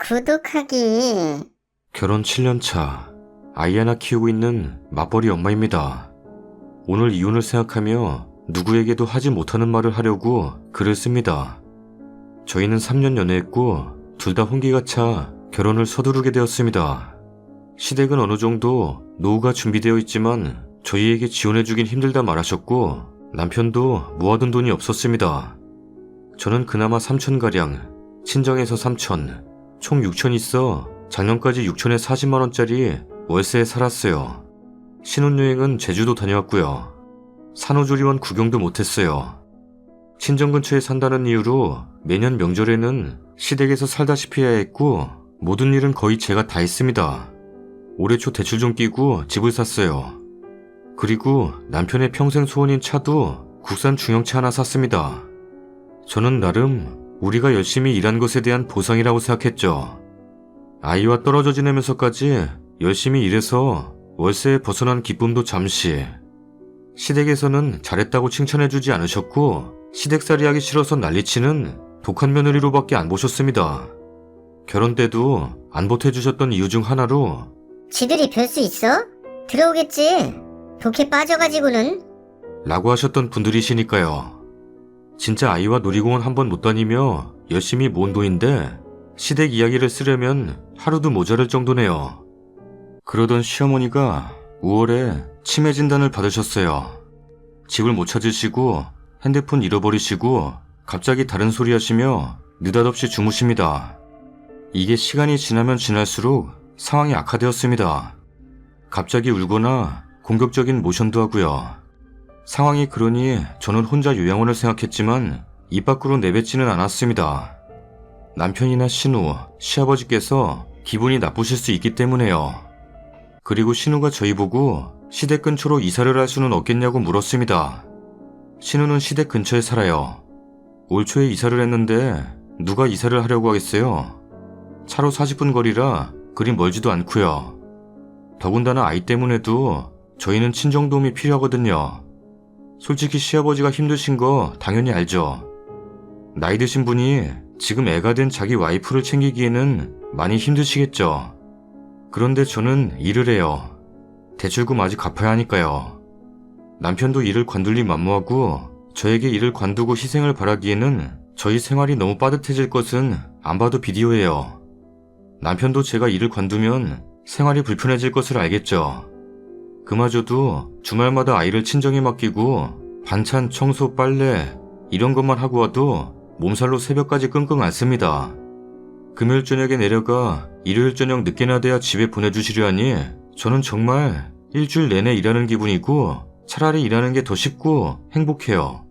구독하기. 결혼 7년 차, 아이 하나 키우고 있는 맞벌이 엄마입니다. 오늘 이혼을 생각하며 누구에게도 하지 못하는 말을 하려고 글을 씁니다. 저희는 3년 연애했고 둘 다 혼기가 차 결혼을 서두르게 되었습니다. 시댁은 어느 정도 노후가 준비되어 있지만 저희에게 지원해주긴 힘들다 말하셨고 남편도 모아둔 돈이 없었습니다. 저는 그나마 3천가량, 친정에서 3천, 총 6천 있어 작년까지 6천에 40만원짜리 월세에 살았어요. 신혼여행은 제주도 다녀왔고요. 산후조리원 구경도 못했어요. 친정 근처에 산다는 이유로 매년 명절에는 시댁에서 살다시피 해야 했고 모든 일은 거의 제가 다 했습니다. 올해 초 대출 좀 끼고 집을 샀어요. 그리고 남편의 평생 소원인 차도 국산 중형차 하나 샀습니다. 저는 나름 우리가 열심히 일한 것에 대한 보상이라고 생각했죠. 아이와 떨어져 지내면서까지 열심히 일해서 월세에 벗어난 기쁨도 잠시. 시댁에서는 잘했다고 칭찬해주지 않으셨고 시댁살이 하기 싫어서 난리치는 독한 며느리로밖에 안 보셨습니다. 결혼 때도 안 보태주셨던 이유 중 하나로 지들이 별 수 있어? 들어오겠지. 독해 빠져가지고는. 라고 하셨던 분들이시니까요. 진짜 아이와 놀이공원 한번 못 다니며 열심히 모은 돈인데 시댁 이야기를 쓰려면 하루도 모자랄 정도네요. 그러던 시어머니가 5월에 치매 진단을 받으셨어요. 집을 못 찾으시고 핸드폰 잃어버리시고 갑자기 다른 소리 하시며 느닷없이 주무십니다. 이게 시간이 지나면 지날수록 상황이 악화되었습니다. 갑자기 울거나 공격적인 모션도 하고요. 상황이 그러니 저는 혼자 요양원을 생각했지만 입 밖으로 내뱉지는 않았습니다. 남편이나 신우, 시아버지께서 기분이 나쁘실 수 있기 때문에요. 그리고 신우가 저희 보고 시댁 근처로 이사를 할 수는 없겠냐고 물었습니다. 신우는 시댁 근처에 살아요. 올 초에 이사를 했는데 누가 이사를 하려고 하겠어요? 차로 40분 거리라 그리 멀지도 않고요. 더군다나 아이 때문에도 저희는 친정도움이 필요하거든요. 솔직히 시아버지가 힘드신 거 당연히 알죠. 나이 드신 분이 지금 애가 된 자기 와이프를 챙기기에는 많이 힘드시겠죠. 그런데 저는 일을 해요. 대출금 아직 갚아야 하니까요. 남편도 일을 관둘리 만무하고 저에게 일을 관두고 희생을 바라기에는 저희 생활이 너무 빠듯해질 것은 안 봐도 비디오예요. 남편도 제가 일을 관두면 생활이 불편해질 것을 알겠죠. 그마저도 주말마다 아이를 친정에 맡기고 반찬, 청소, 빨래 이런 것만 하고 와도 몸살로 새벽까지 끙끙 앓습니다. 금요일 저녁에 내려가 일요일 저녁 늦게나 돼야 집에 보내주시려 하니 저는 정말 일주일 내내 일하는 기분이고 차라리 일하는 게 더 쉽고 행복해요.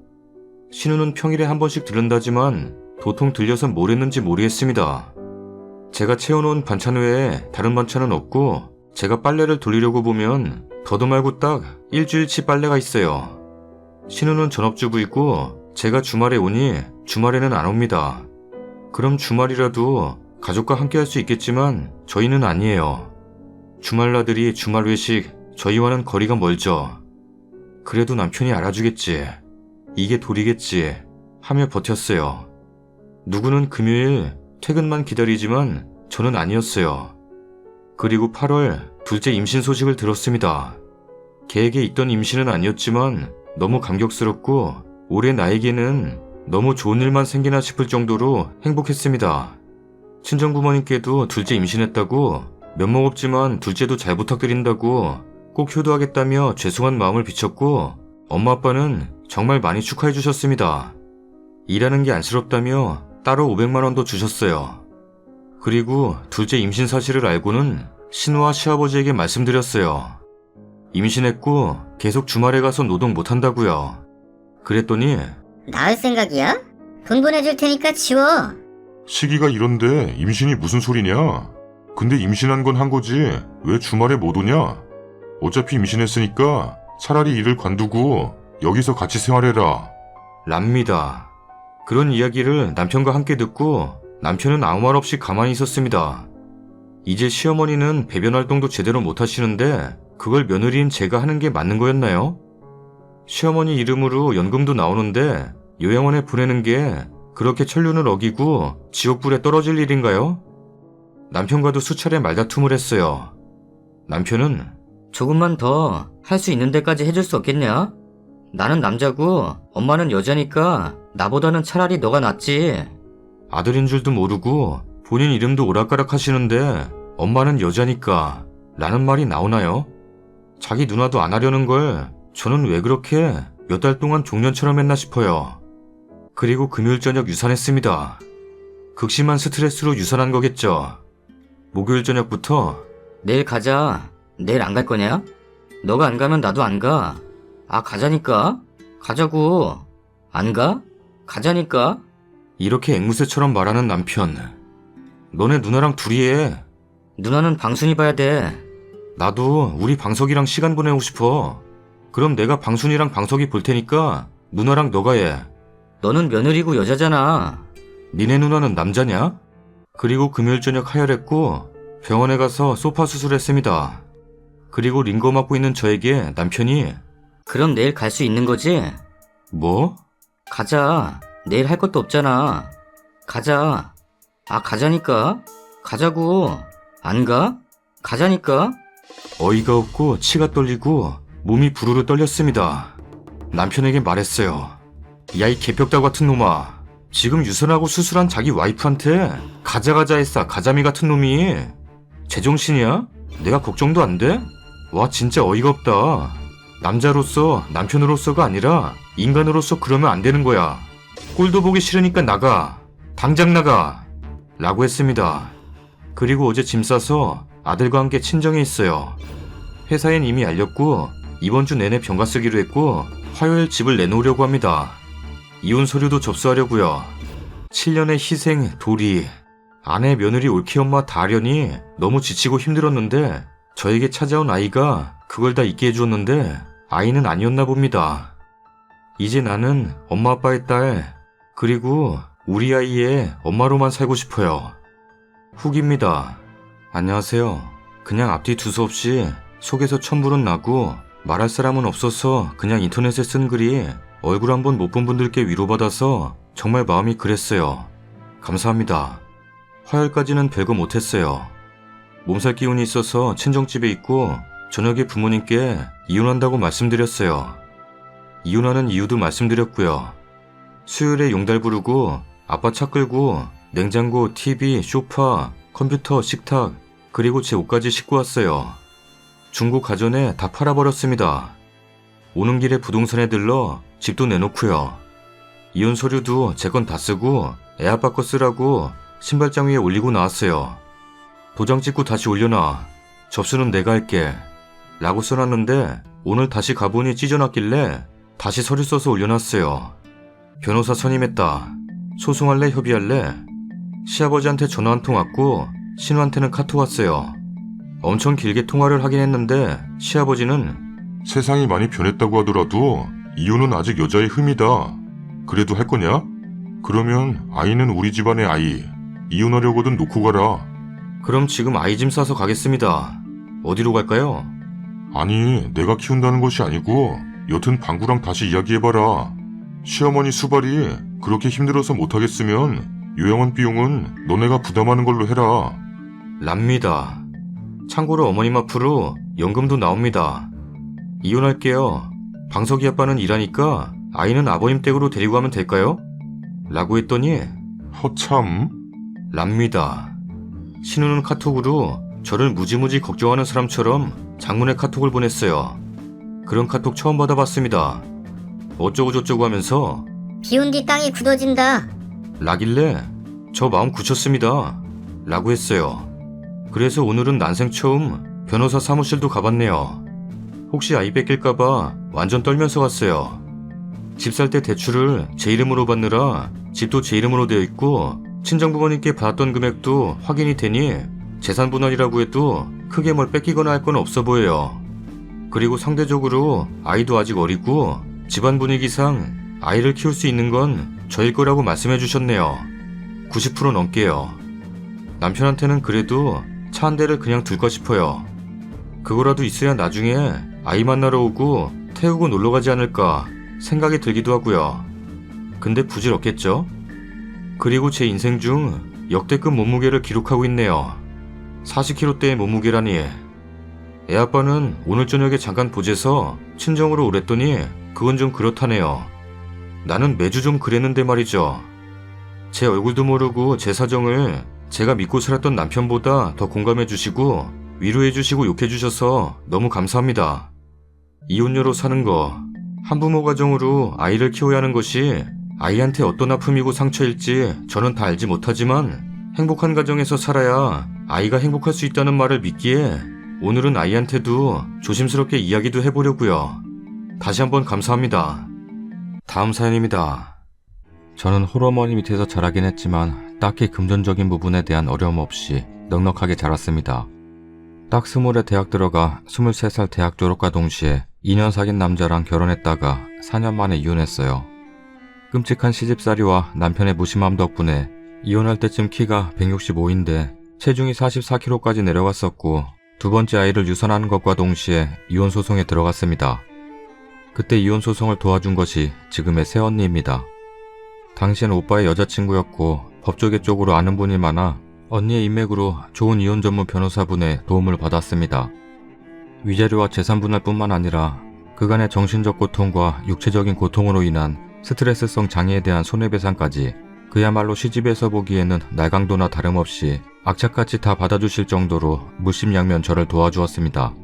신우는 평일에 한 번씩 들른다지만 도통 들려서 뭘 했는지 모르겠습니다. 제가 채워놓은 반찬 외에 다른 반찬은 없고 제가 빨래를 돌리려고 보면 더도 말고 딱 일주일치 빨래가 있어요. 신우는 전업주부이고 제가 주말에 오니 주말에는 안 옵니다. 그럼 주말이라도 가족과 함께 할 수 있겠지만 저희는 아니에요. 주말나들이 주말 외식, 저희와는 거리가 멀죠. 그래도 남편이 알아주겠지. 이게 도리겠지 하며 버텼어요. 누구는 금요일 퇴근만 기다리지만 저는 아니었어요. 그리고 8월 둘째 임신 소식을 들었습니다. 계획에 있던 임신은 아니었지만 너무 감격스럽고 올해 나에게는 너무 좋은 일만 생기나 싶을 정도로 행복했습니다. 친정부모님께도 둘째 임신했다고 면목 없지만 둘째도 잘 부탁드린다고 꼭 효도하겠다며 죄송한 마음을 비췄고 엄마 아빠는 정말 많이 축하해 주셨습니다. 일하는 게 안쓰럽다며 따로 500만원도 주셨어요. 그리고 둘째 임신 사실을 알고는 신우와 시아버지에게 말씀드렸어요. 임신했고 계속 주말에 가서 노동 못한다고요. 그랬더니 나을 생각이야? 돈 보내줄 테니까 치워. 시기가 이런데 임신이 무슨 소리냐? 근데 임신한 건 한 거지 왜 주말에 못 오냐? 어차피 임신했으니까 차라리 일을 관두고 여기서 같이 생활해라. 랍니다. 그런 이야기를 남편과 함께 듣고 남편은 아무 말 없이 가만히 있었습니다. 이제 시어머니는 배변 활동도 제대로 못 하시는데 그걸 며느리인 제가 하는 게 맞는 거였나요? 시어머니 이름으로 연금도 나오는데 요양원에 보내는 게 그렇게 천륜을 어기고 지옥불에 떨어질 일인가요? 남편과도 수차례 말다툼을 했어요. 남편은 조금만 더 할 수 있는 데까지 해줄 수 없겠냐? 나는 남자고 엄마는 여자니까 나보다는 차라리 너가 낫지. 아들인 줄도 모르고 본인 이름도 오락가락 하시는데 엄마는 여자니까 라는 말이 나오나요? 자기 누나도 안 하려는 걸 저는 왜 그렇게 몇 달 동안 종년처럼 했나 싶어요. 그리고 금요일 저녁 유산했습니다. 극심한 스트레스로 유산한 거겠죠. 목요일 저녁부터 내일 가자. 내일 안 갈 거냐? 너가 안 가면 나도 안 가. 아, 가자니까. 가자고. 안 가? 가자니까. 이렇게 앵무새처럼 말하는 남편. 너네 누나랑 둘이 해. 누나는 방순이 봐야 돼. 나도 우리 방석이랑 시간 보내고 싶어. 그럼 내가 방순이랑 방석이 볼 테니까 누나랑 너가 해. 너는 며느리고 여자잖아. 니네 누나는 남자냐? 그리고 금요일 저녁 하혈했고 병원에 가서 소파 수술했습니다. 그리고 링거 맞고 있는 저에게 남편이 그럼 내일 갈 수 있는 거지? 뭐? 가자. 내일 할 것도 없잖아. 가자. 아, 가자니까. 가자고. 안 가? 가자니까. 어이가 없고 치가 떨리고 몸이 부르르 떨렸습니다. 남편에게 말했어요. 야, 이 개벽다 같은 놈아. 지금 유산하고 수술한 자기 와이프한테 가자 했어. 가자미 같은 놈이. 제정신이야? 내가 걱정도 안 돼? 와, 진짜 어이가 없다. 남자로서 남편으로서가 아니라 인간으로서 그러면 안 되는 거야. 꼴도 보기 싫으니까 나가. 당장 나가. 라고 했습니다. 그리고 어제 짐 싸서 아들과 함께 친정에 있어요. 회사엔 이미 알렸고 이번 주 내내 병가 쓰기로 했고 화요일 집을 내놓으려고 합니다. 이혼 서류도 접수하려고요. 7년의 희생, 도리. 아내, 며느리, 올케 엄마 다 하려니 너무 지치고 힘들었는데 저에게 찾아온 아이가 그걸 다 잊게 해주었는데 아이는 아니었나 봅니다. 이제 나는 엄마 아빠의 딸, 그리고 우리 아이의 엄마로만 살고 싶어요. 후기입니다. 안녕하세요. 그냥 앞뒤 두서 없이 속에서 천불은 나고 말할 사람은 없어서 그냥 인터넷에 쓴 글이 얼굴 한 번 못 본 분들께 위로받아서 정말 마음이 그랬어요. 감사합니다. 화요일까지는 별거 못했어요. 몸살 기운이 있어서 친정집에 있고 저녁에 부모님께 이혼한다고 말씀드렸어요. 이혼하는 이유도 말씀드렸고요. 수요일에 용달 부르고 아빠 차 끌고 냉장고, TV, 소파, 컴퓨터, 식탁, 그리고 제 옷까지 싣고 왔어요. 중고 가전에 다 팔아버렸습니다. 오는 길에 부동산에 들러 집도 내놓고요. 이혼 서류도 제 건 다 쓰고 애 아빠 거 쓰라고 신발장 위에 올리고 나왔어요. 도장 찍고 다시 올려놔. 접수는 내가 할게. 라고 써놨는데 오늘 다시 가보니 찢어놨길래 다시 서류 써서 올려놨어요. 변호사 선임했다. 소송할래 협의할래? 시아버지한테 전화 한 통 왔고 신우한테는 카톡 왔어요. 엄청 길게 통화를 하긴 했는데 시아버지는 세상이 많이 변했다고 하더라도 이혼은 아직 여자의 흠이다. 그래도 할 거냐? 그러면 아이는 우리 집안의 아이. 이혼하려거든 놓고 가라. 그럼 지금 아이 짐 싸서 가겠습니다. 어디로 갈까요? 아니, 내가 키운다는 것이 아니고 여튼 방구랑 다시 이야기해봐라. 시어머니 수발이 그렇게 힘들어서 못하겠으면 요양원 비용은 너네가 부담하는 걸로 해라. 랍니다. 참고로 어머님 앞으로 연금도 나옵니다. 이혼할게요. 방석이 아빠는 일하니까 아이는 아버님 댁으로 데리고 가면 될까요? 라고 했더니 허참. 랍니다. 신우는 카톡으로 저를 무지무지 걱정하는 사람처럼 장문의 카톡을 보냈어요. 그런 카톡 처음 받아봤습니다. 어쩌고저쩌고 하면서 비온 뒤 땅이 굳어진다. 라길래 저 마음 굳혔습니다. 라고 했어요. 그래서 오늘은 난생 처음 변호사 사무실도 가봤네요. 혹시 아이 뺏길까봐 완전 떨면서 갔어요. 집 살 때 대출을 제 이름으로 받느라 집도 제 이름으로 되어 있고 친정부모님께 받았던 금액도 확인이 되니 재산 분할이라고 해도 크게 뭘 뺏기거나 할 건 없어 보여요. 그리고 상대적으로 아이도 아직 어리고 집안 분위기상 아이를 키울 수 있는 건 저일 거라고 말씀해 주셨네요. 90% 넘게요. 남편한테는 그래도 차 한 대를 그냥 둘까 싶어요. 그거라도 있어야 나중에 아이 만나러 오고 태우고 놀러 가지 않을까 생각이 들기도 하고요. 근데 부질없겠죠? 그리고 제 인생 중 역대급 몸무게를 기록하고 있네요. 40kg대의 몸무게라니. 애아빠는 오늘 저녁에 잠깐 보재서 친정으로 오랬더니 그건 좀 그렇다네요. 나는 매주 좀 그랬는데 말이죠. 제 얼굴도 모르고 제 사정을 제가 믿고 살았던 남편보다 더 공감해주시고 위로해주시고 욕해주셔서 너무 감사합니다. 이혼녀로 사는 거, 한부모 가정으로 아이를 키워야 하는 것이 아이한테 어떤 아픔이고 상처일지 저는 다 알지 못하지만 행복한 가정에서 살아야 아이가 행복할 수 있다는 말을 믿기에 오늘은 아이한테도 조심스럽게 이야기도 해보려고요. 다시 한번 감사합니다. 다음 사연입니다. 저는 홀어머니 밑에서 자라긴 했지만 딱히 금전적인 부분에 대한 어려움 없이 넉넉하게 자랐습니다. 딱 20에 대학 들어가 23살 대학 졸업과 동시에 2년 사귄 남자랑 결혼했다가 4년 만에 이혼했어요. 끔찍한 시집살이와 남편의 무심함 덕분에 이혼할 때쯤 키가 165인데 체중이 44kg까지 내려갔었고 두 번째 아이를 유산하는 것과 동시에 이혼 소송에 들어갔습니다. 그때 이혼 소송을 도와준 것이 지금의 새언니입니다. 당시엔 오빠의 여자친구였고 법조계 쪽으로 아는 분이 많아 언니의 인맥으로 좋은 이혼 전문 변호사분의 도움을 받았습니다. 위자료와 재산 분할 뿐만 아니라 그간의 정신적 고통과 육체적인 고통으로 인한 스트레스성 장애에 대한 손해배상까지 그야말로 시집에서 보기에는 날강도나 다름없이 악착같이 다 받아주실 정도로 물심양면 저를 도와주었습니다.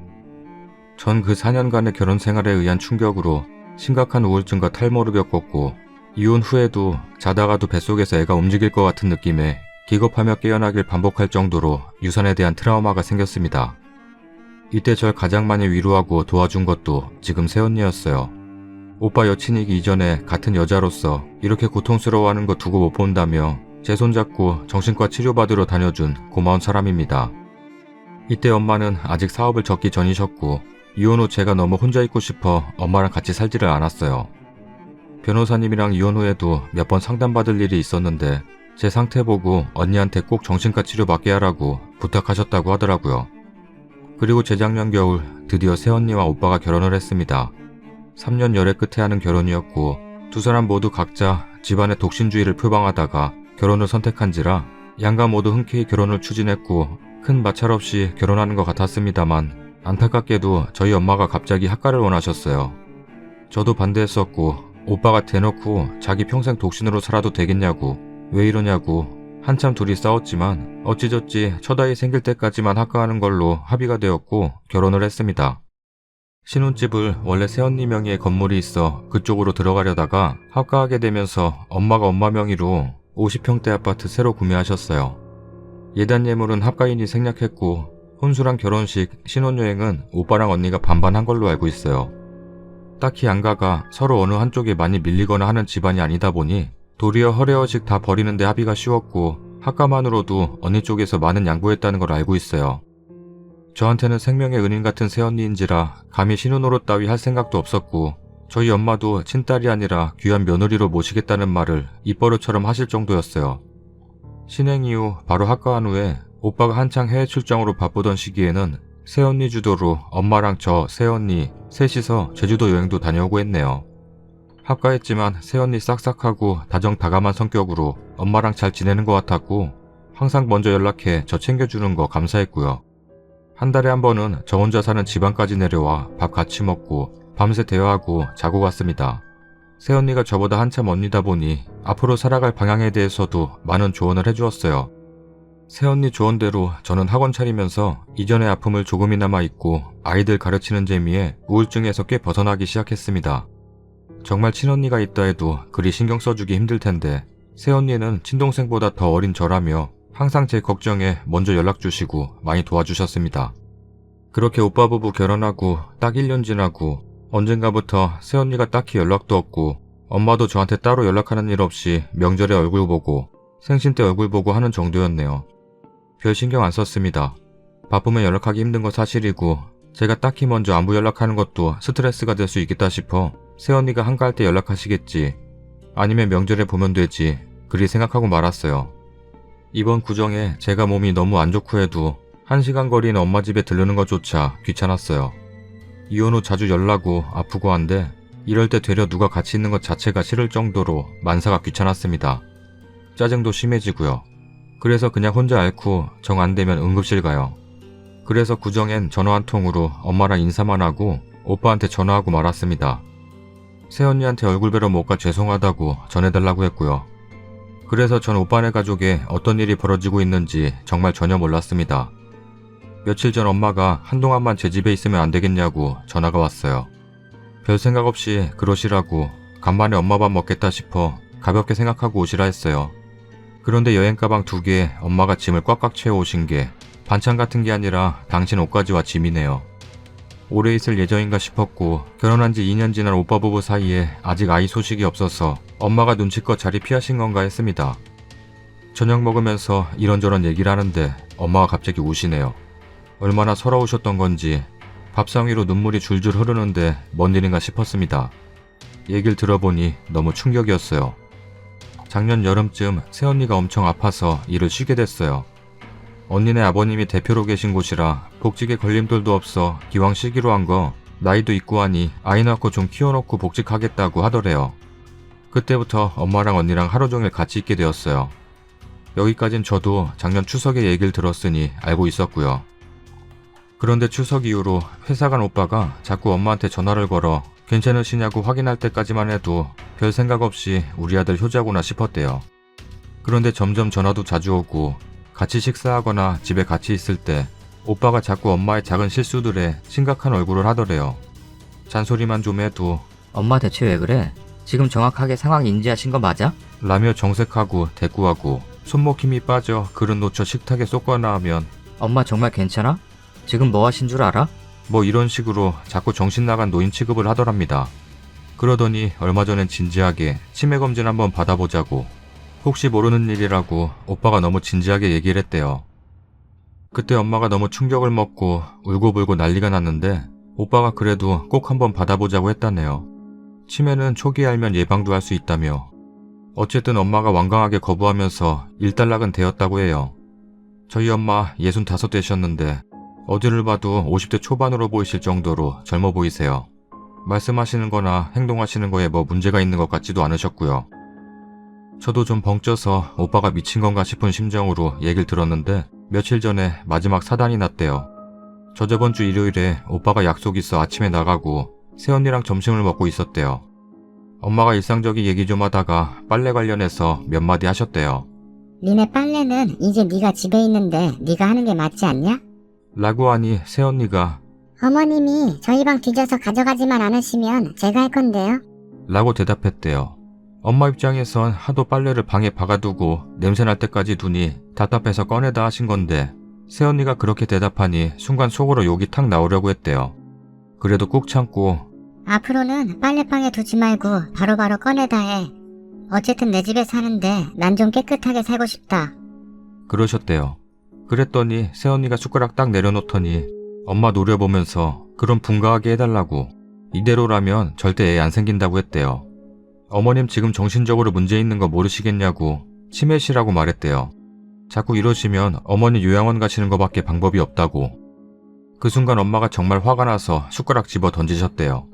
전 그 4년간의 결혼 생활에 의한 충격으로 심각한 우울증과 탈모를 겪었고 이혼 후에도 자다가도 뱃속에서 애가 움직일 것 같은 느낌에 기겁하며 깨어나길 반복할 정도로 유산에 대한 트라우마가 생겼습니다. 이때 절 가장 많이 위로하고 도와준 것도 지금 새언니였어요. 오빠 여친이기 이전에 같은 여자로서 이렇게 고통스러워하는 거 두고 못 본다며 제 손잡고 정신과 치료받으러 다녀준 고마운 사람입니다. 이때 엄마는 아직 사업을 접기 전이셨고 이혼 후 제가 너무 혼자 있고 싶어 엄마랑 같이 살지를 않았어요. 변호사님이랑 이혼 후에도 몇 번 상담받을 일이 있었는데 제 상태 보고 언니한테 꼭 정신과 치료 받게 하라고 부탁하셨다고 하더라고요. 그리고 재작년 겨울 드디어 새언니와 오빠가 결혼을 했습니다. 3년 열애 끝에 하는 결혼이었고 두 사람 모두 각자 집안의 독신주의를 표방하다가 결혼을 선택한지라 양가 모두 흔쾌히 결혼을 추진했고 큰 마찰 없이 결혼하는 것 같았습니다만 안타깝게도 저희 엄마가 갑자기 학가를 원하셨어요. 저도 반대했었고 오빠가 대놓고 자기 평생 독신으로 살아도 되겠냐고 왜 이러냐고 한참 둘이 싸웠지만 어찌저찌 첫 아이 생길 때까지만 학가하는 걸로 합의가 되었고 결혼을 했습니다. 신혼집을 원래 새언니 명의의 건물이 있어 그쪽으로 들어가려다가 합가하게 되면서 엄마가 엄마 명의로 50평대 아파트 새로 구매하셨어요. 예단 예물은 합가인이 생략했고 혼수랑 결혼식, 신혼여행은 오빠랑 언니가 반반한 걸로 알고 있어요. 딱히 양가가 서로 어느 한쪽에 많이 밀리거나 하는 집안이 아니다 보니 도리어 허례허식 다 버리는데 합의가 쉬웠고 학가만으로도 언니 쪽에서 많은 양보했다는 걸 알고 있어요. 저한테는 생명의 은인 같은 새언니인지라 감히 신혼노릇 따위 할 생각도 없었고 저희 엄마도 친딸이 아니라 귀한 며느리로 모시겠다는 말을 입버릇처럼 하실 정도였어요. 신행 이후 바로 학가한 후에 오빠가 한창 해외 출장으로 바쁘던 시기에는 새언니 주도로 엄마랑 저, 새언니 셋이서 제주도 여행도 다녀오고 했네요. 합가했지만 새언니 싹싹하고 다정다감한 성격으로 엄마랑 잘 지내는 것 같았고 항상 먼저 연락해 저 챙겨주는 거 감사했고요. 한 달에 한 번은 저 혼자 사는 집안까지 내려와 밥 같이 먹고 밤새 대화하고 자고 갔습니다. 새언니가 저보다 한참 언니다 보니 앞으로 살아갈 방향에 대해서도 많은 조언을 해주었어요. 새언니 조언대로 저는 학원 차리면서 이전의 아픔을 조금이나마 잊고 아이들 가르치는 재미에 우울증에서 꽤 벗어나기 시작했습니다. 정말 친언니가 있다 해도 그리 신경 써주기 힘들 텐데 새언니는 친동생보다 더 어린 저라며 항상 제 걱정에 먼저 연락 주시고 많이 도와주셨습니다. 그렇게 오빠 부부 결혼하고 딱 1년 지나고 언젠가부터 새언니가 딱히 연락도 없고 엄마도 저한테 따로 연락하는 일 없이 명절에 얼굴 보고 생신 때 얼굴 보고 하는 정도였네요. 별 신경 안 썼습니다. 바쁘면 연락하기 힘든 건 사실이고 제가 딱히 먼저 안부 연락하는 것도 스트레스가 될 수 있겠다 싶어 새언니가 한가할 때 연락하시겠지 아니면 명절에 보면 되지 그리 생각하고 말았어요. 이번 구정에 제가 몸이 너무 안 좋고 해도 1시간 거리는 엄마 집에 들르는 것조차 귀찮았어요. 이혼 후 자주 열나고 아프고 한데 이럴 때 되려 누가 같이 있는 것 자체가 싫을 정도로 만사가 귀찮았습니다. 짜증도 심해지고요. 그래서 그냥 혼자 앓고 정 안 되면 응급실 가요. 그래서 구정엔 전화 한 통으로 엄마랑 인사만 하고 오빠한테 전화하고 말았습니다. 새언니한테 얼굴 뵈러 못 가 죄송하다고 전해달라고 했고요. 그래서 전 오빠네 가족에 어떤 일이 벌어지고 있는지 정말 전혀 몰랐습니다. 며칠 전 엄마가 한동안만 제 집에 있으면 안 되겠냐고 전화가 왔어요. 별 생각 없이 그러시라고 간만에 엄마 밥 먹겠다 싶어 가볍게 생각하고 오시라 했어요. 그런데 여행 가방 2개에 엄마가 짐을 꽉꽉 채워 오신 게 반찬 같은 게 아니라 당신 옷가지와 짐이네요. 오래 있을 예정인가 싶었고 결혼한 지 2년 지난 오빠 부부 사이에 아직 아이 소식이 없어서 엄마가 눈치껏 자리 피하신 건가 했습니다. 저녁 먹으면서 이런저런 얘기를 하는데 엄마가 갑자기 우시네요. 얼마나 서러우셨던 건지 밥상 위로 눈물이 줄줄 흐르는데 뭔 일인가 싶었습니다. 얘기를 들어보니 너무 충격이었어요. 작년 여름쯤 새언니가 엄청 아파서 일을 쉬게 됐어요. 언니네 아버님이 대표로 계신 곳이라 복직에 걸림돌도 없어 기왕 쉬기로 한 거 나이도 있고 하니 아이 낳고 좀 키워놓고 복직하겠다고 하더래요. 그때부터 엄마랑 언니랑 하루 종일 같이 있게 되었어요. 여기까진 저도 작년 추석에 얘기를 들었으니 알고 있었고요. 그런데 추석 이후로 회사 간 오빠가 자꾸 엄마한테 전화를 걸어 괜찮으시냐고 확인할 때까지만 해도 별 생각 없이 우리 아들 효자구나 싶었대요. 그런데 점점 전화도 자주 오고 같이 식사하거나 집에 같이 있을 때 오빠가 자꾸 엄마의 작은 실수들에 심각한 얼굴을 하더래요. 잔소리만 좀 해도 엄마 대체 왜 그래? 지금 정확하게 상황 인지하신 거 맞아? 라며 정색하고 대꾸하고 손목 힘이 빠져 그릇 놓쳐 식탁에 쏟거나 하면 엄마 정말 괜찮아? 지금 뭐 하신 줄 알아? 뭐 이런 식으로 자꾸 정신 나간 노인 취급을 하더랍니다. 그러더니 얼마 전엔 진지하게 치매 검진 한번 받아보자고 혹시 모르는 일이라고 오빠가 너무 진지하게 얘기를 했대요. 그때 엄마가 너무 충격을 먹고 울고불고 난리가 났는데 오빠가 그래도 꼭 한번 받아보자고 했다네요. 치매는 초기에 알면 예방도 할 수 있다며 어쨌든 엄마가 완강하게 거부하면서 일단락은 되었다고 해요. 저희 엄마 65 되셨는데 어디를 봐도 50대 초반으로 보이실 정도로 젊어 보이세요. 말씀하시는 거나 행동하시는 거에 뭐 문제가 있는 것 같지도 않으셨고요. 저도 좀 벙쪄서 오빠가 미친 건가 싶은 심정으로 얘기를 들었는데 며칠 전에 마지막 사단이 났대요. 저저번 주 일요일에 오빠가 약속 있어 아침에 나가고 새언니랑 점심을 먹고 있었대요. 엄마가 일상적인 얘기 좀 하다가 빨래 관련해서 몇 마디 하셨대요. 니네 빨래는 이제 네가 집에 있는데 네가 하는 게 맞지 않냐? 라고 하니 새언니가 어머님이 저희 방 뒤져서 가져가지만 않으시면 제가 할 건데요. 라고 대답했대요. 엄마 입장에선 하도 빨래를 방에 박아두고 냄새날 때까지 두니 답답해서 꺼내다 하신 건데 새언니가 그렇게 대답하니 순간 속으로 욕이 탁 나오려고 했대요. 그래도 꾹 참고 앞으로는 빨래방에 두지 말고 바로바로 꺼내다 해. 어쨌든 내 집에 사는데 난 좀 깨끗하게 살고 싶다. 그러셨대요. 그랬더니 새언니가 숟가락 딱 내려놓더니 엄마 노려보면서 그럼 분가하게 해달라고 이대로라면 절대 애 안 생긴다고 했대요. 어머님 지금 정신적으로 문제 있는 거 모르시겠냐고 치매시라고 말했대요. 자꾸 이러시면 어머니 요양원 가시는 거밖에 방법이 없다고. 그 순간 엄마가 정말 화가 나서 숟가락 집어 던지셨대요.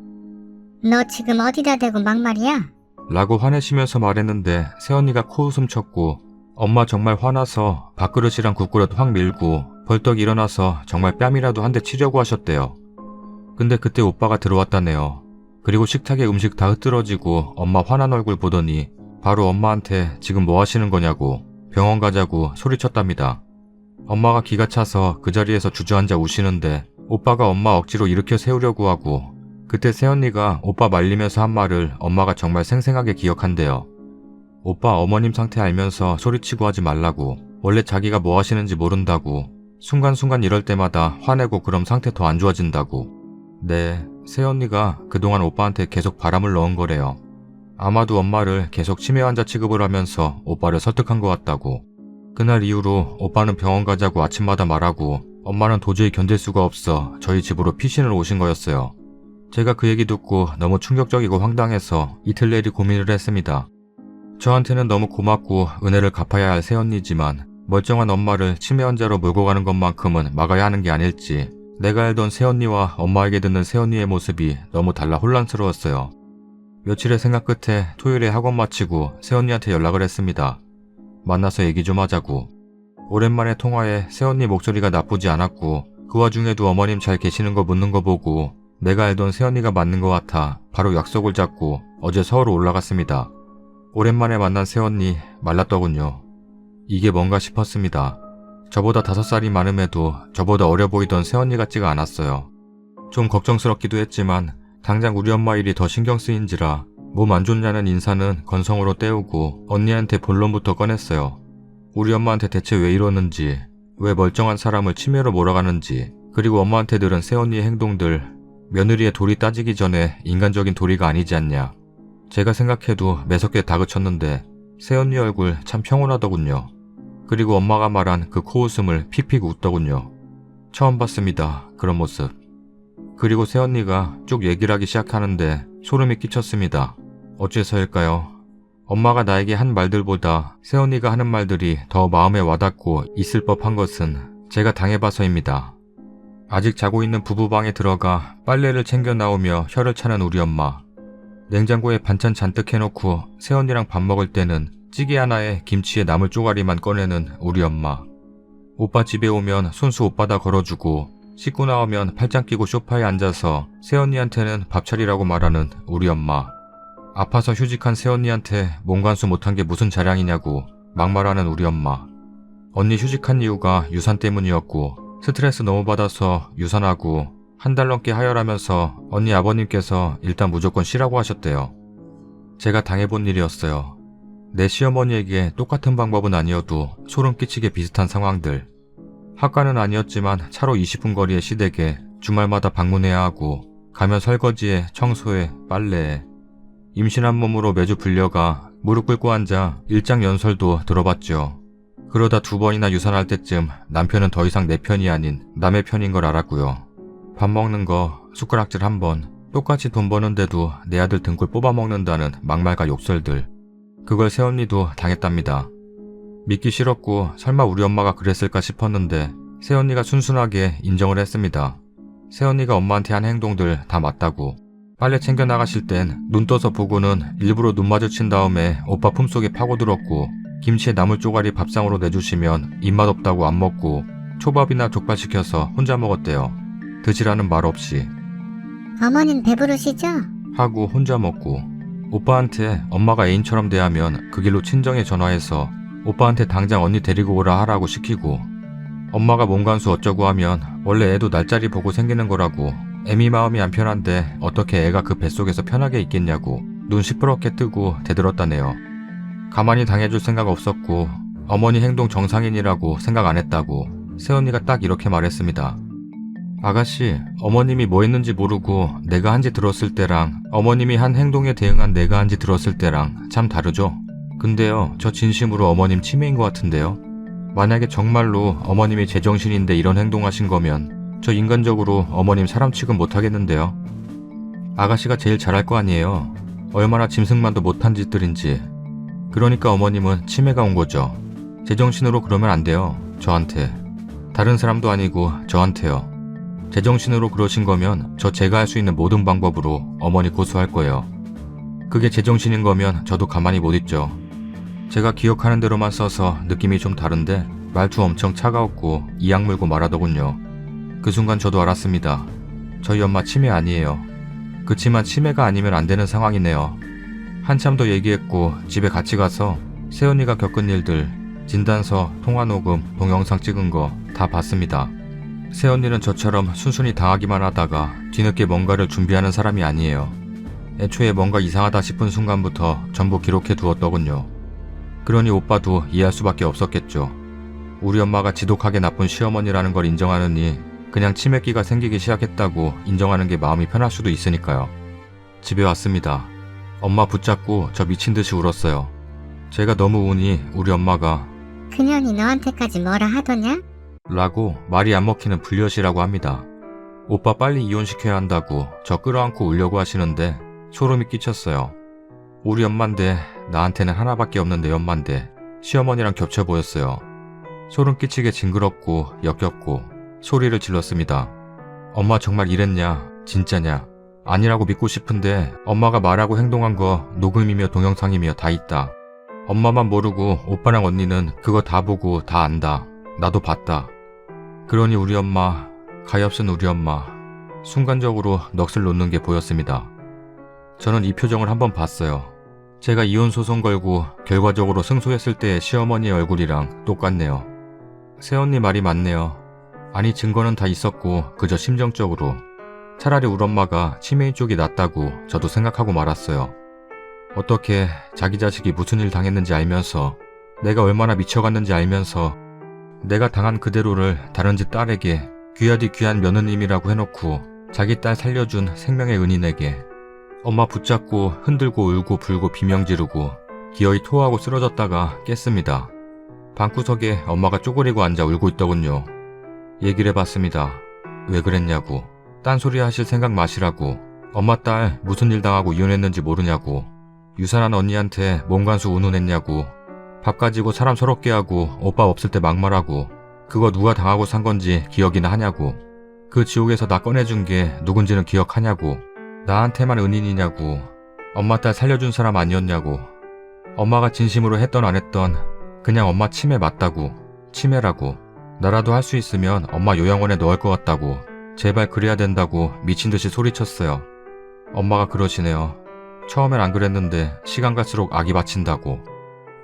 너 지금 어디다 대고 막말이야? 라고 화내시면서 말했는데 새언니가 코웃음 쳤고 엄마 정말 화나서 밥그릇이랑 국그릇 확 밀고 벌떡 일어나서 정말 뺨이라도 한 대 치려고 하셨대요. 근데 그때 오빠가 들어왔다네요. 그리고 식탁에 음식 다 흐트러지고 엄마 화난 얼굴 보더니 바로 엄마한테 지금 뭐 하시는 거냐고 병원 가자고 소리쳤답니다. 엄마가 기가 차서 그 자리에서 주저앉아 우시는데 오빠가 엄마 억지로 일으켜 세우려고 하고 그때 새언니가 오빠 말리면서 한 말을 엄마가 정말 생생하게 기억한대요. 오빠 어머님 상태 알면서 소리치고 하지 말라고 원래 자기가 뭐 하시는지 모른다고 순간순간 이럴 때마다 화내고 그럼 상태 더 안 좋아진다고. 네, 새언니가 그동안 오빠한테 계속 바람을 넣은 거래요. 아마도 엄마를 계속 치매 환자 취급을 하면서 오빠를 설득한 것 같다고. 그날 이후로 오빠는 병원 가자고 아침마다 말하고 엄마는 도저히 견딜 수가 없어 저희 집으로 피신을 오신 거였어요. 제가 그 얘기 듣고 너무 충격적이고 황당해서 이틀 내리 고민을 했습니다. 저한테는 너무 고맙고 은혜를 갚아야 할 새언니지만 멀쩡한 엄마를 치매 환자로 몰고 가는 것만큼은 막아야 하는 게 아닐지 내가 알던 새언니와 엄마에게 듣는 새언니의 모습이 너무 달라 혼란스러웠어요. 며칠의 생각 끝에 토요일에 학원 마치고 새언니한테 연락을 했습니다. 만나서 얘기 좀 하자고. 오랜만에 통화에 새언니 목소리가 나쁘지 않았고 그 와중에도 어머님 잘 계시는 거 묻는 거 보고 내가 알던 새언니가 맞는 것 같아 바로 약속을 잡고 어제 서울 올라갔습니다. 오랜만에 만난 새언니 말랐더군요. 이게 뭔가 싶었습니다. 저보다 5살이 많음에도 저보다 어려 보이던 새언니 같지가 않았어요. 좀 걱정스럽기도 했지만 당장 우리 엄마 일이 더 신경 쓰인지라 몸 안 좋냐는 인사는 건성으로 때우고 언니한테 본론부터 꺼냈어요. 우리 엄마한테 대체 왜 이러는지, 왜 멀쩡한 사람을 치매로 몰아가는지, 그리고 엄마한테 들은 새언니의 행동들, 며느리의 도리 따지기 전에 인간적인 도리가 아니지 않냐. 제가 생각해도 매섭게 다그쳤는데 새언니 얼굴 참 평온하더군요. 그리고 엄마가 말한 그 코웃음을 픽픽 웃더군요. 처음 봤습니다. 그런 모습. 그리고 새언니가 쭉 얘기를 하기 시작하는데 소름이 끼쳤습니다. 어째서일까요? 엄마가 나에게 한 말들보다 새언니가 하는 말들이 더 마음에 와닿고 있을 법한 것은 제가 당해봐서입니다. 아직 자고 있는 부부방에 들어가 빨래를 챙겨 나오며 혀를 차는 우리 엄마. 냉장고에 반찬 잔뜩 해놓고 새언니랑 밥 먹을 때는 찌개 하나에 김치에 나물 쪼가리만 꺼내는 우리 엄마. 오빠 집에 오면 손수 옷바다 걸어주고 씻고 나오면 팔짱 끼고 소파에 앉아서 새언니한테는 밥 차리라고 말하는 우리 엄마. 아파서 휴직한 새언니한테 몸간수 못한 게 무슨 자랑이냐고 막말하는 우리 엄마. 언니 휴직한 이유가 유산 때문이었고 스트레스 너무 받아서 유산하고 한 달 넘게 하혈하면서 언니 아버님께서 일단 무조건 쉬라고 하셨대요. 제가 당해본 일이었어요. 내 시어머니에게 똑같은 방법은 아니어도 소름 끼치게 비슷한 상황들. 학과는 아니었지만 차로 20분 거리의 시댁에 주말마다 방문해야 하고 가면 설거지에 청소에 빨래에 임신한 몸으로 매주 불려가 무릎 꿇고 앉아 일장연설도 들어봤죠. 그러다 2번이나 유산할 때쯤 남편은 더 이상 내 편이 아닌 남의 편인 걸 알았고요. 밥 먹는 거 숟가락질 1번, 똑같이 돈 버는데도 내 아들 등골 뽑아먹는다는 막말과 욕설들. 그걸 새언니도 당했답니다. 믿기 싫었고 설마 우리 엄마가 그랬을까 싶었는데 새언니가 순순하게 인정을 했습니다. 새언니가 엄마한테 한 행동들 다 맞다고. 빨래 챙겨 나가실 땐 눈 떠서 보고는 일부러 눈 마주친 다음에 오빠 품속에 파고들었고 김치에 나물 쪼가리 밥상으로 내주시면 입맛 없다고 안 먹고 초밥이나 족발 시켜서 혼자 먹었대요. 드시라는 말 없이. 어머님 배부르시죠? 하고 혼자 먹고 오빠한테 엄마가 애인처럼 대하면 그 길로 친정에 전화해서 오빠한테 당장 언니 데리고 오라 하라고 시키고 엄마가 몸간수 어쩌고 하면 원래 애도 날짜리 보고 생기는 거라고 애미 마음이 안 편한데 어떻게 애가 그 뱃속에서 편하게 있겠냐고 눈 시퍼렇게 뜨고 대들었다네요. 가만히 당해줄 생각 없었고 어머니 행동 정상인이라고 생각 안 했다고 새언니가 딱 이렇게 말했습니다. 아가씨, 어머님이 뭐 했는지 모르고 내가 한지 들었을 때랑 어머님이 한 행동에 대응한 내가 한지 들었을 때랑 참 다르죠? 근데요, 저 진심으로 어머님 치매인 것 같은데요. 만약에 정말로 어머님이 제정신인데 이런 행동하신 거면 저 인간적으로 어머님 사람 취급 못하겠는데요. 아가씨가 제일 잘할 거 아니에요. 얼마나 짐승만도 못한 짓들인지. 그러니까 어머님은 치매가 온 거죠. 제정신으로 그러면 안 돼요. 저한테. 다른 사람도 아니고 저한테요. 제정신으로 그러신 거면 제가 할 수 있는 모든 방법으로 어머니 고소할 거예요. 그게 제정신인 거면 저도 가만히 못 있죠. 제가 기억하는 대로만 써서 느낌이 좀 다른데 말투 엄청 차가웠고 이악 물고 말하더군요. 그 순간 저도 알았습니다. 저희 엄마 치매 아니에요. 그치만 치매가 아니면 안 되는 상황이네요. 한참 더 얘기했고 집에 같이 가서 새언니가 겪은 일들, 진단서, 통화녹음, 동영상 찍은 거 다 봤습니다. 새언니는 저처럼 순순히 당하기만 하다가 뒤늦게 뭔가를 준비하는 사람이 아니에요. 애초에 뭔가 이상하다 싶은 순간부터 전부 기록해 두었더군요. 그러니 오빠도 이해할 수밖에 없었겠죠. 우리 엄마가 지독하게 나쁜 시어머니라는 걸 인정하느니 그냥 치매기가 생기기 시작했다고 인정하는 게 마음이 편할 수도 있으니까요. 집에 왔습니다. 엄마 붙잡고 저 미친 듯이 울었어요. 제가 너무 우니 우리 엄마가 그년이 너한테까지 뭐라 하더냐? 라고 말이 안 먹히는 불려시라고 합니다. 오빠 빨리 이혼시켜야 한다고 저 끌어안고 울려고 하시는데 소름이 끼쳤어요. 우리 엄만데 나한테는 하나밖에 없는 내 엄만데 시어머니랑 겹쳐 보였어요. 소름 끼치게 징그럽고 역겹고 소리를 질렀습니다. 엄마 정말 이랬냐? 진짜냐? 아니라고 믿고 싶은데 엄마가 말하고 행동한 거 녹음이며 동영상이며 다 있다. 엄마만 모르고 오빠랑 언니는 그거 다 보고 다 안다. 나도 봤다. 그러니 우리 엄마, 가엾은 우리 엄마, 순간적으로 넋을 놓는 게 보였습니다. 저는 이 표정을 한번 봤어요. 제가 이혼 소송 걸고 결과적으로 승소했을 때의 시어머니의 얼굴이랑 똑같네요. 새언니 말이 맞네요. 아니 증거는 다 있었고 그저 심정적으로 차라리 우리 엄마가 치매인 쪽이 낫다고 저도 생각하고 말았어요. 어떻게 자기 자식이 무슨 일 당했는지 알면서 내가 얼마나 미쳐갔는지 알면서 내가 당한 그대로를 다른 집 딸에게 귀하디 귀한 며느님이라고 해놓고 자기 딸 살려준 생명의 은인에게 엄마 붙잡고 흔들고 울고 불고 비명 지르고 기어이 토하고 쓰러졌다가 깼습니다. 방구석에 엄마가 쪼그리고 앉아 울고 있더군요. 얘기를 해봤습니다. 왜 그랬냐고. 딴소리 하실 생각 마시라고. 엄마 딸 무슨 일 당하고 이혼했는지 모르냐고. 유산한 언니한테 몸간수 운운했냐고. 밥 가지고 사람 서럽게 하고 오빠 없을 때 막말하고. 그거 누가 당하고 산 건지 기억이나 하냐고. 그 지옥에서 나 꺼내준 게 누군지는 기억하냐고. 나한테만 은인이냐고. 엄마 딸 살려준 사람 아니었냐고. 엄마가 진심으로 했던 안 했던 그냥 엄마 치매 맞다고. 치매라고. 나라도 할 수 있으면 엄마 요양원에 넣을 것 같다고. 제발 그래야 된다고 미친듯이 소리쳤어요. 엄마가 그러시네요. 처음엔 안 그랬는데 시간 갈수록 악이 받친다고.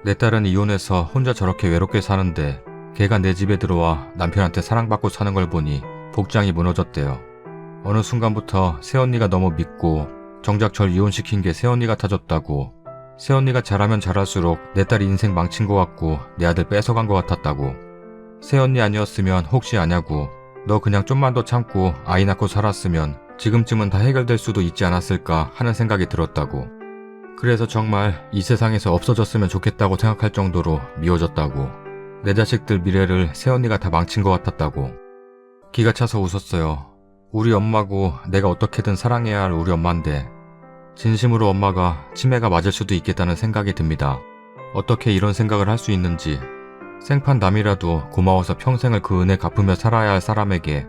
내 딸은 이혼해서 혼자 저렇게 외롭게 사는데 걔가 내 집에 들어와 남편한테 사랑받고 사는 걸 보니 복장이 무너졌대요. 어느 순간부터 새언니가 너무 믿고 정작 절 이혼시킨 게 새언니 같아졌다고. 새언니가 잘하면 잘할수록 내 딸 인생 망친 것 같고 내 아들 뺏어간 것 같았다고. 새언니 아니었으면 혹시 아냐고. 너 그냥 좀만 더 참고 아이 낳고 살았으면 지금쯤은 다 해결될 수도 있지 않았을까 하는 생각이 들었다고. 그래서 정말 이 세상에서 없어졌으면 좋겠다고 생각할 정도로 미워졌다고. 내 자식들 미래를 새언니가 다 망친 것 같았다고. 기가 차서 웃었어요. 우리 엄마고 내가 어떻게든 사랑해야 할 우리 엄마인데 진심으로 엄마가 치매가 맞을 수도 있겠다는 생각이 듭니다. 어떻게 이런 생각을 할 수 있는지. 생판 남이라도 고마워서 평생을 그 은혜 갚으며 살아야 할 사람에게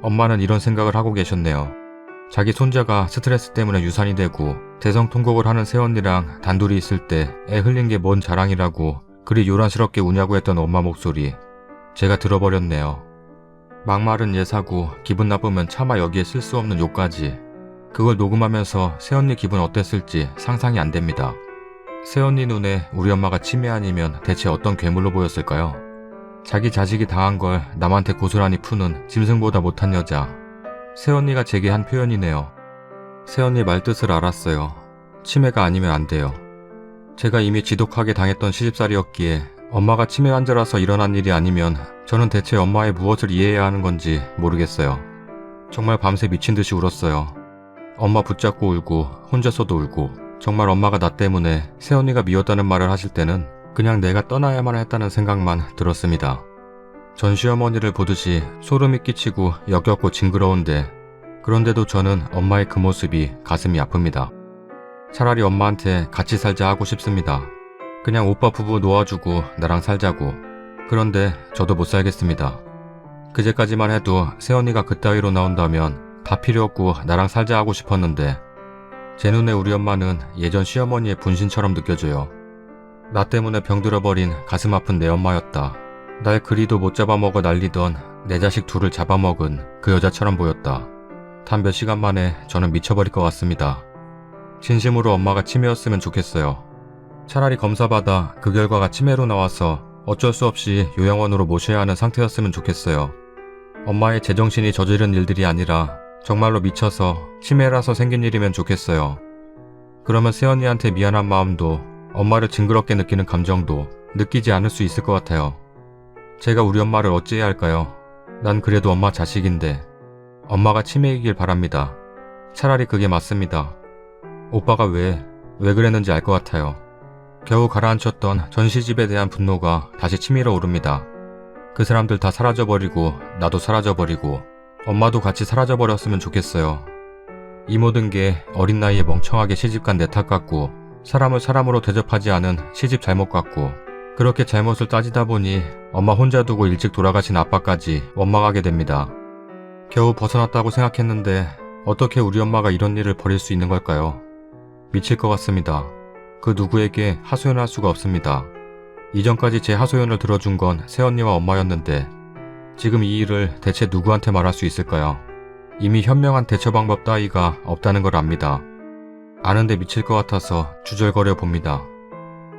엄마는 이런 생각을 하고 계셨네요. 자기 손자가 스트레스 때문에 유산이 되고 대성통곡을 하는 새언니랑 단둘이 있을 때 애 흘린 게 뭔 자랑이라고 그리 요란스럽게 우냐고 했던 엄마 목소리. 제가 들어버렸네요. 막말은 예사고 기분 나쁘면 차마 여기에 쓸 수 없는 욕까지. 그걸 녹음하면서 새언니 기분 어땠을지 상상이 안 됩니다. 새언니 눈에 우리 엄마가 치매 아니면 대체 어떤 괴물로 보였을까요? 자기 자식이 당한 걸 남한테 고스란히 푸는 짐승보다 못한 여자. 새언니가 제게 한 표현이네요. 새언니 말뜻을 알았어요. 치매가 아니면 안 돼요. 제가 이미 지독하게 당했던 시집살이였기에 엄마가 치매 환자라서 일어난 일이 아니면 저는 대체 엄마의 무엇을 이해해야 하는 건지 모르겠어요. 정말 밤새 미친 듯이 울었어요. 엄마 붙잡고 울고 혼자서도 울고. 정말 엄마가 나 때문에 새언니가 미웠다는 말을 하실 때는 그냥 내가 떠나야만 했다는 생각만 들었습니다. 전 시어머니를 보듯이 소름이 끼치고 역겹고 징그러운데 그런데도 저는 엄마의 그 모습이 가슴이 아픕니다. 차라리 엄마한테 같이 살자 하고 싶습니다. 그냥 오빠 부부 놓아주고 나랑 살자고. 그런데 저도 못 살겠습니다. 그제까지만 해도 새언니가 그따위로 나온다면 다 필요 없고 나랑 살자 하고 싶었는데 제 눈에 우리 엄마는 예전 시어머니의 분신처럼 느껴져요. 나 때문에 병들어버린 가슴 아픈 내 엄마였다. 날 그리도 못 잡아먹어 날리던 내 자식 둘을 잡아먹은 그 여자처럼 보였다. 단 몇 시간 만에 저는 미쳐버릴 것 같습니다. 진심으로 엄마가 치매였으면 좋겠어요. 차라리 검사받아 그 결과가 치매로 나와서 어쩔 수 없이 요양원으로 모셔야 하는 상태였으면 좋겠어요. 엄마의 제정신이 저지른 일들이 아니라 정말로 미쳐서 치매라서 생긴 일이면 좋겠어요. 그러면 새언니한테 미안한 마음도 엄마를 징그럽게 느끼는 감정도 느끼지 않을 수 있을 것 같아요. 제가 우리 엄마를 어찌해야 할까요? 난 그래도 엄마 자식인데 엄마가 치매이길 바랍니다. 차라리 그게 맞습니다. 오빠가 왜 그랬는지 알 것 같아요. 겨우 가라앉혔던 전 시집에 대한 분노가 다시 치밀어 오릅니다. 그 사람들 다 사라져버리고 나도 사라져버리고 엄마도 같이 사라져버렸으면 좋겠어요. 이 모든 게 어린 나이에 멍청하게 시집간 내 탓 같고 사람을 사람으로 대접하지 않은 시집 잘못 같고 그렇게 잘못을 따지다 보니 엄마 혼자 두고 일찍 돌아가신 아빠까지 원망하게 됩니다. 겨우 벗어났다고 생각했는데 어떻게 우리 엄마가 이런 일을 벌일 수 있는 걸까요? 미칠 것 같습니다. 그 누구에게 하소연할 수가 없습니다. 이전까지 제 하소연을 들어준 건 새언니와 엄마였는데 지금 이 일을 대체 누구한테 말할 수 있을까요? 이미 현명한 대처 방법 따위가 없다는 걸 압니다. 아는데 미칠 것 같아서 주절거려 봅니다.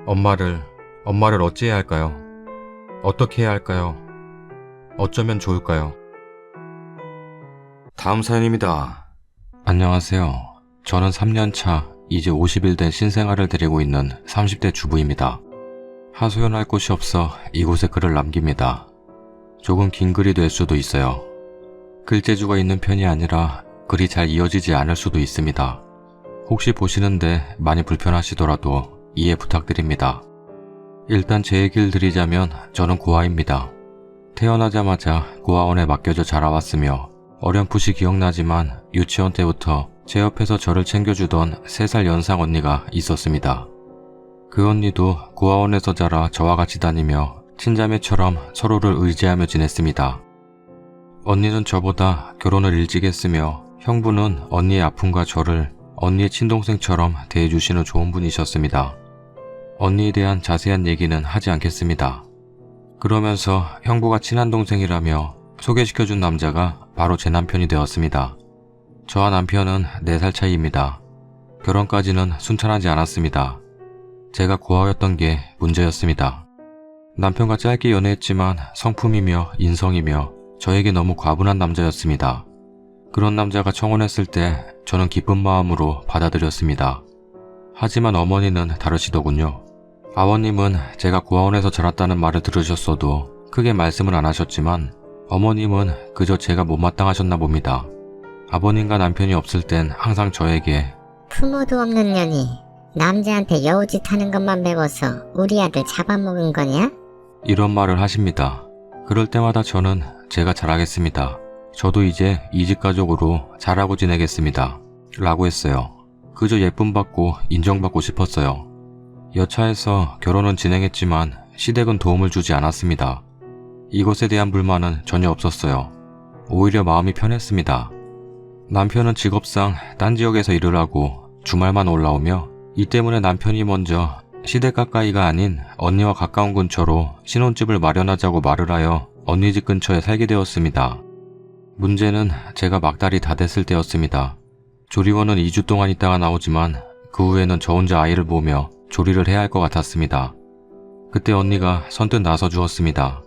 엄마를 어찌해야 할까요? 어떻게 해야 할까요? 어쩌면 좋을까요? 다음 사연입니다. 안녕하세요. 저는 3년차 이제 50일 된 신생아를 데리고 있는 30대 주부입니다. 하소연할 곳이 없어 이곳에 글을 남깁니다. 조금 긴 글이 될 수도 있어요. 글재주가 있는 편이 아니라 글이 잘 이어지지 않을 수도 있습니다. 혹시 보시는데 많이 불편하시더라도 이해 부탁드립니다. 일단 제 얘기를 드리자면 저는 고아입니다. 태어나자마자 고아원에 맡겨져 자라왔으며 어렴풋이 기억나지만 유치원 때부터 제 옆에서 저를 챙겨주던 3살 연상 언니가 있었습니다. 그 언니도 고아원에서 자라 저와 같이 다니며 친자매처럼 서로를 의지하며 지냈습니다. 언니는 저보다 결혼을 일찍 했으며 형부는 언니의 아픔과 저를 언니의 친동생처럼 대해주시는 좋은 분이셨습니다. 언니에 대한 자세한 얘기는 하지 않겠습니다. 그러면서 형부가 친한 동생이라며 소개시켜준 남자가 바로 제 남편이 되었습니다. 저와 남편은 4살 차이입니다. 결혼까지는 순탄하지 않았습니다. 제가 고아였던 게 문제였습니다. 남편과 짧게 연애했지만 성품이며 인성이며 저에게 너무 과분한 남자였습니다. 그런 남자가 청혼했을 때 저는 기쁜 마음으로 받아들였습니다. 하지만 어머니는 다르시더군요. 아버님은 제가 고아원에서 자랐다는 말을 들으셨어도 크게 말씀은 안 하셨지만 어머님은 그저 제가 못마땅하셨나 봅니다. 아버님과 남편이 없을 땐 항상 저에게 부모도 없는 년이 남자한테 여우짓 하는 것만 배워서 우리 아들 잡아먹은 거냐? 이런 말을 하십니다. 그럴 때마다 저는 제가 잘하겠습니다. 저도 이제 이집 가족으로 잘하고 지내겠습니다. 라고 했어요. 그저 예쁨 받고 인정받고 싶었어요. 여차해서 결혼은 진행했지만 시댁은 도움을 주지 않았습니다. 이것에 대한 불만은 전혀 없었어요. 오히려 마음이 편했습니다. 남편은 직업상 딴 지역에서 일을 하고 주말만 올라오며 이 때문에 남편이 먼저 시댁 가까이가 아닌 언니와 가까운 근처로 신혼집을 마련하자고 말을 하여 언니 집 근처에 살게 되었습니다. 문제는 제가 막달이 다 됐을 때였습니다. 조리원은 2주 동안 있다가 나오지만 그 후에는 저 혼자 아이를 보며 조리를 해야 할 것 같았습니다. 그때 언니가 선뜻 나서 주었습니다.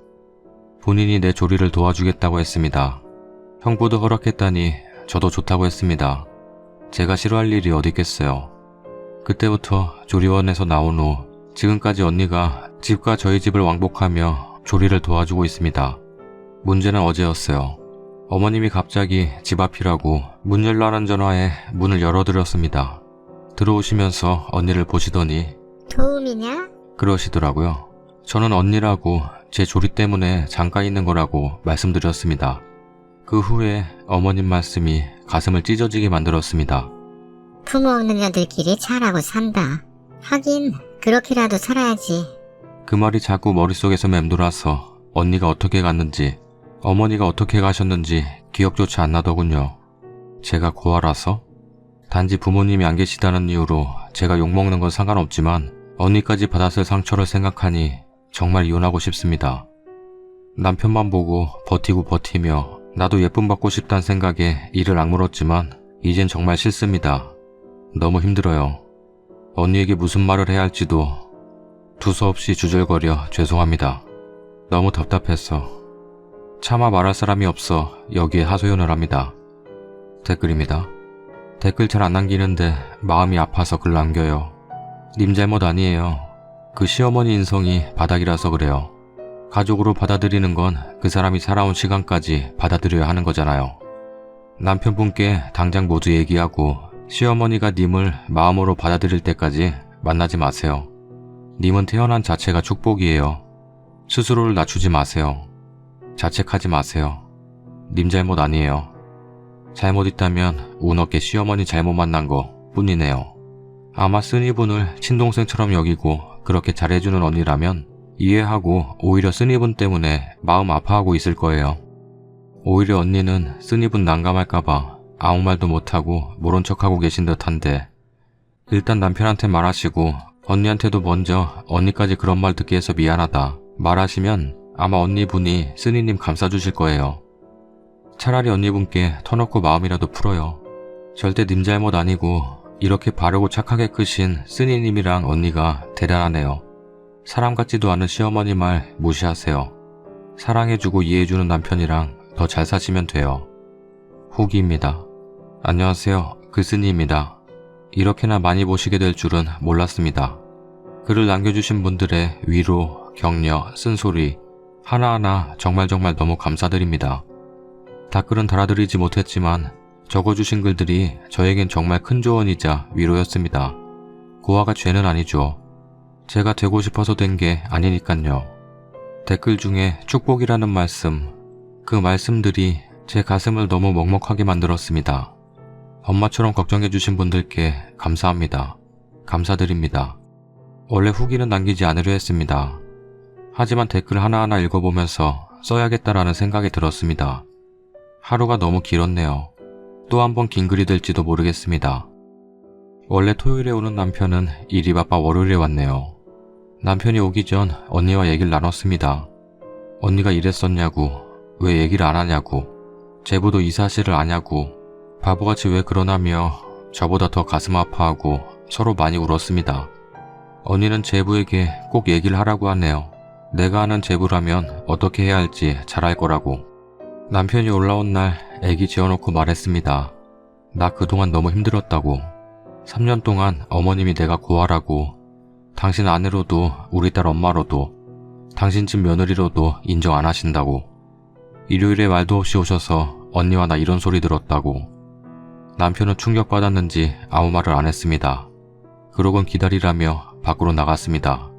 본인이 내 조리를 도와주겠다고 했습니다. 형부도 허락했다니 저도 좋다고 했습니다. 제가 싫어할 일이 어디 있겠어요. 그때부터 조리원에서 나온 후 지금까지 언니가 집과 저희 집을 왕복하며 조리를 도와주고 있습니다. 문제는 어제였어요. 어머님이 갑자기 집 앞이라고 문 열라는 전화에 문을 열어드렸습니다. 들어오시면서 언니를 보시더니 도움이냐? 그러시더라고요. 저는 언니라고 제 조리 때문에 잠깐 있는 거라고 말씀드렸습니다. 그 후에 어머님 말씀이 가슴을 찢어지게 만들었습니다. 부모 없는 년들끼리 잘하고 산다. 하긴 그렇게라도 살아야지. 그 말이 자꾸 머릿속에서 맴돌아서 언니가 어떻게 갔는지 어머니가 어떻게 가셨는지 기억조차 안 나더군요. 제가 고아라서? 단지 부모님이 안 계시다는 이유로 제가 욕먹는 건 상관없지만 언니까지 받았을 상처를 생각하니 정말 이혼하고 싶습니다. 남편만 보고 버티고 버티며 나도 예쁨 받고 싶단 생각에 이를 악물었지만 이젠 정말 싫습니다. 너무 힘들어요. 언니에게 무슨 말을 해야 할지도 두서없이 주절거려 죄송합니다. 너무 답답했어. 차마 말할 사람이 없어 여기에 하소연을 합니다. 댓글입니다. 댓글 잘 안 남기는데 마음이 아파서 글 남겨요. 님 잘못 아니에요. 그 시어머니 인성이 바닥이라서 그래요. 가족으로 받아들이는 건 그 사람이 살아온 시간까지 받아들여야 하는 거잖아요. 남편분께 당장 모두 얘기하고 시어머니가 님을 마음으로 받아들일 때까지 만나지 마세요. 님은 태어난 자체가 축복이에요. 스스로를 낮추지 마세요. 자책하지 마세요. 님 잘못 아니에요. 잘못 있다면 운 없게 시어머니 잘못 만난 거 뿐이네요. 아마 쓴이분을 친동생처럼 여기고 그렇게 잘해주는 언니라면 이해하고 오히려 쓴이분 때문에 마음 아파하고 있을 거예요. 오히려 언니는 쓴이분 난감할까봐 아무 말도 못하고 모른 척하고 계신 듯한데 일단 남편한테 말하시고 언니한테도 먼저 언니까지 그런 말 듣게 해서 미안하다 말하시면 아마 언니분이 쓰니님 감싸주실 거예요. 차라리 언니분께 터놓고 마음이라도 풀어요. 절대 님 잘못 아니고 이렇게 바르고 착하게 크신 쓰니님이랑 언니가 대단하네요. 사람 같지도 않은 시어머니 말 무시하세요. 사랑해주고 이해해주는 남편이랑 더 잘 사시면 돼요. 후기입니다. 안녕하세요. 그스니입니다. 이렇게나 많이 보시게 될 줄은 몰랐습니다. 글을 남겨주신 분들의 위로, 격려, 쓴소리 하나하나 정말 너무 감사드립니다. 댓글은 달아드리지 못했지만 적어주신 글들이 저에겐 정말 큰 조언이자 위로였습니다. 고아가 죄는 아니죠. 제가 되고 싶어서 된 게 아니니깐요. 댓글 중에 축복이라는 말씀, 그 말씀들이 제 가슴을 너무 먹먹하게 만들었습니다. 엄마처럼 걱정해주신 분들께 감사합니다. 감사드립니다. 원래 후기는 남기지 않으려 했습니다. 하지만 댓글 하나하나 읽어보면서 써야겠다라는 생각이 들었습니다. 하루가 너무 길었네요. 또 한 번 긴 글이 될지도 모르겠습니다. 원래 토요일에 오는 남편은 일이 바빠 월요일에 왔네요. 남편이 오기 전 언니와 얘기를 나눴습니다. 언니가 이랬었냐고, 왜 얘기를 안 하냐고, 제부도 이 사실을 아냐고, 바보같이 왜 그러나며 저보다 더 가슴 아파하고 서로 많이 울었습니다. 언니는 제부에게 꼭 얘기를 하라고 하네요. 내가 아는 제부라면 어떻게 해야 할지 잘 알 거라고. 남편이 올라온 날 애기 재워놓고 말했습니다. 나 그동안 너무 힘들었다고. 3년 동안 어머님이 내가 고아라고, 당신 아내로도 우리 딸 엄마로도 당신 집 며느리로도 인정 안 하신다고. 일요일에 말도 없이 오셔서 언니와 나 이런 소리 들었다고. 남편은 충격받았는지 아무 말을 안 했습니다. 그러곤 기다리라며 밖으로 나갔습니다.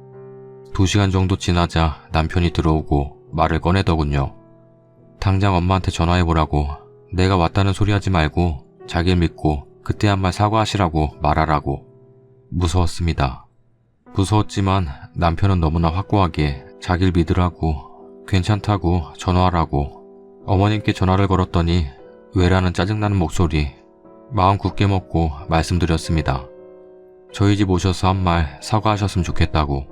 2시간 정도 지나자 남편이 들어오고 말을 꺼내더군요. 당장 엄마한테 전화해보라고, 내가 왔다는 소리 하지 말고 자기를 믿고 그때 한 말 사과하시라고 말하라고. 무서웠습니다. 무서웠지만 남편은 너무나 확고하게 자기를 믿으라고, 괜찮다고 전화하라고. 어머님께 전화를 걸었더니 왜라는 짜증나는 목소리, 마음 굳게 먹고 말씀드렸습니다. 저희 집 오셔서 한 말 사과하셨으면 좋겠다고.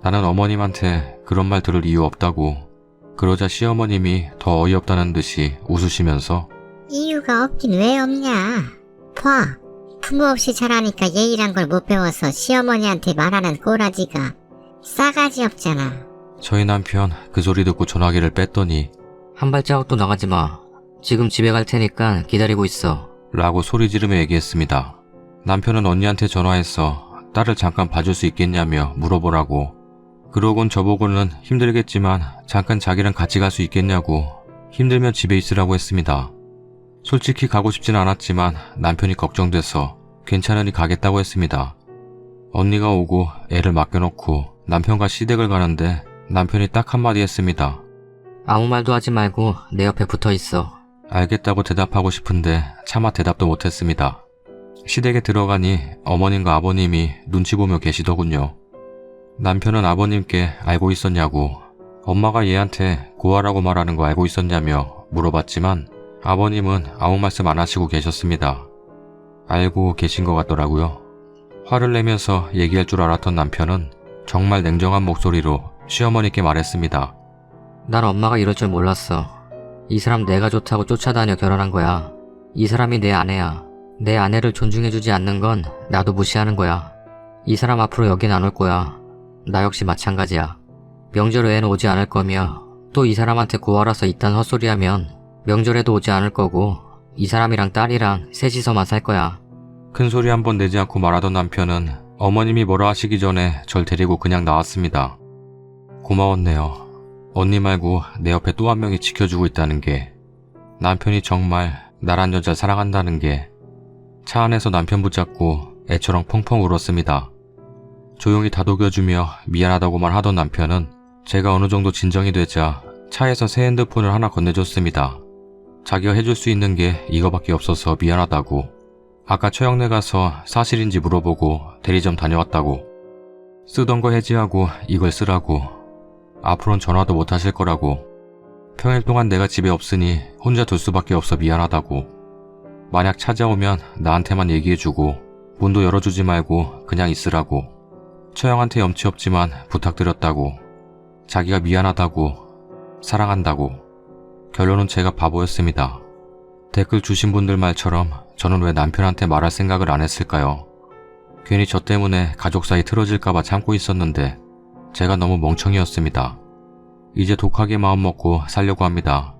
나는 어머님한테 그런 말 들을 이유 없다고. 그러자 시어머님이 더 어이없다는 듯이 웃으시면서 이유가 없긴 왜 없냐. 봐, 부모 없이 자라니까 예의란 걸 못 배워서 시어머니한테 말하는 꼬라지가 싸가지 없잖아. 저희 남편 그 소리 듣고 전화기를 뺐더니 한 발자국도 나가지 마. 지금 집에 갈 테니까 기다리고 있어. 라고 소리 지르며 얘기했습니다. 남편은 언니한테 전화해서 딸을 잠깐 봐줄 수 있겠냐며 물어보라고. 그러곤 저보고는 힘들겠지만 잠깐 자기랑 같이 갈 수 있겠냐고, 힘들면 집에 있으라고 했습니다. 솔직히 가고 싶진 않았지만 남편이 걱정돼서 괜찮으니 가겠다고 했습니다. 언니가 오고 애를 맡겨놓고 남편과 시댁을 가는데 남편이 딱 한마디 했습니다. 아무 말도 하지 말고 내 옆에 붙어 있어. 알겠다고 대답하고 싶은데 차마 대답도 못했습니다. 시댁에 들어가니 어머님과 아버님이 눈치 보며 계시더군요. 남편은 아버님께 알고 있었냐고, 엄마가 얘한테 고아라고 말하는 거 알고 있었냐며 물어봤지만 아버님은 아무 말씀 안 하시고 계셨습니다. 알고 계신 것 같더라고요. 화를 내면서 얘기할 줄 알았던 남편은 정말 냉정한 목소리로 시어머니께 말했습니다. 난 엄마가 이럴 줄 몰랐어. 이 사람 내가 좋다고 쫓아다녀 결혼한 거야. 이 사람이 내 아내야. 내 아내를 존중해주지 않는 건 나도 무시하는 거야. 이 사람 앞으로 여긴 안 올 거야. 나 역시 마찬가지야. 명절 외에는 오지 않을 거며, 또 이 사람한테 고아라서 이딴 헛소리하면 명절에도 오지 않을 거고, 이 사람이랑 딸이랑 셋이서만 살 거야. 큰 소리 한 번 내지 않고 말하던 남편은 어머님이 뭐라 하시기 전에 절 데리고 그냥 나왔습니다. 고마웠네요. 언니 말고 내 옆에 또 한 명이 지켜주고 있다는 게, 남편이 정말 나란 여자 사랑한다는 게. 차 안에서 남편 붙잡고 애처럼 펑펑 울었습니다. 조용히 다독여주며 미안하다고만 하던 남편은 제가 어느 정도 진정이 되자 차에서 새 핸드폰을 하나 건네줬습니다. 자기가 해줄 수 있는 게 이거밖에 없어서 미안하다고, 아까 처형내 가서 사실인지 물어보고 대리점 다녀왔다고, 쓰던 거 해지하고 이걸 쓰라고, 앞으로는 전화도 못 하실 거라고, 평일 동안 내가 집에 없으니 혼자 둘 수밖에 없어 미안하다고, 만약 찾아오면 나한테만 얘기해주고 문도 열어주지 말고 그냥 있으라고, 처형한테 염치 없지만 부탁드렸다고, 자기가 미안하다고, 사랑한다고. 결론은 제가 바보였습니다. 댓글 주신 분들 말처럼 저는 왜 남편한테 말할 생각을 안 했을까요? 괜히 저 때문에 가족 사이 틀어질까봐 참고 있었는데 제가 너무 멍청이였습니다. 이제 독하게 마음먹고 살려고 합니다.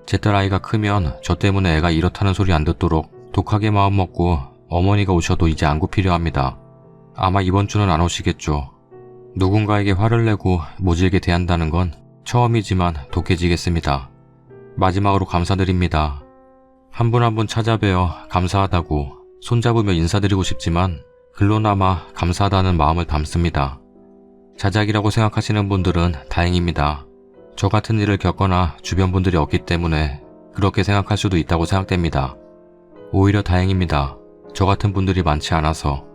제 딸 아이가 크면 저 때문에 애가 이렇다는 소리 안 듣도록 독하게 마음먹고 어머니가 오셔도 이제 안구 필요합니다. 아마 이번 주는 안 오시겠죠. 누군가에게 화를 내고 모질게 대한다는 건 처음이지만 독해지겠습니다. 마지막으로 감사드립니다. 한 분 한 분 찾아뵈어 감사하다고 손잡으며 인사드리고 싶지만 글로나마 감사하다는 마음을 담습니다. 자작이라고 생각하시는 분들은 다행입니다. 저 같은 일을 겪거나 주변 분들이 없기 때문에 그렇게 생각할 수도 있다고 생각됩니다. 오히려 다행입니다. 저 같은 분들이 많지 않아서.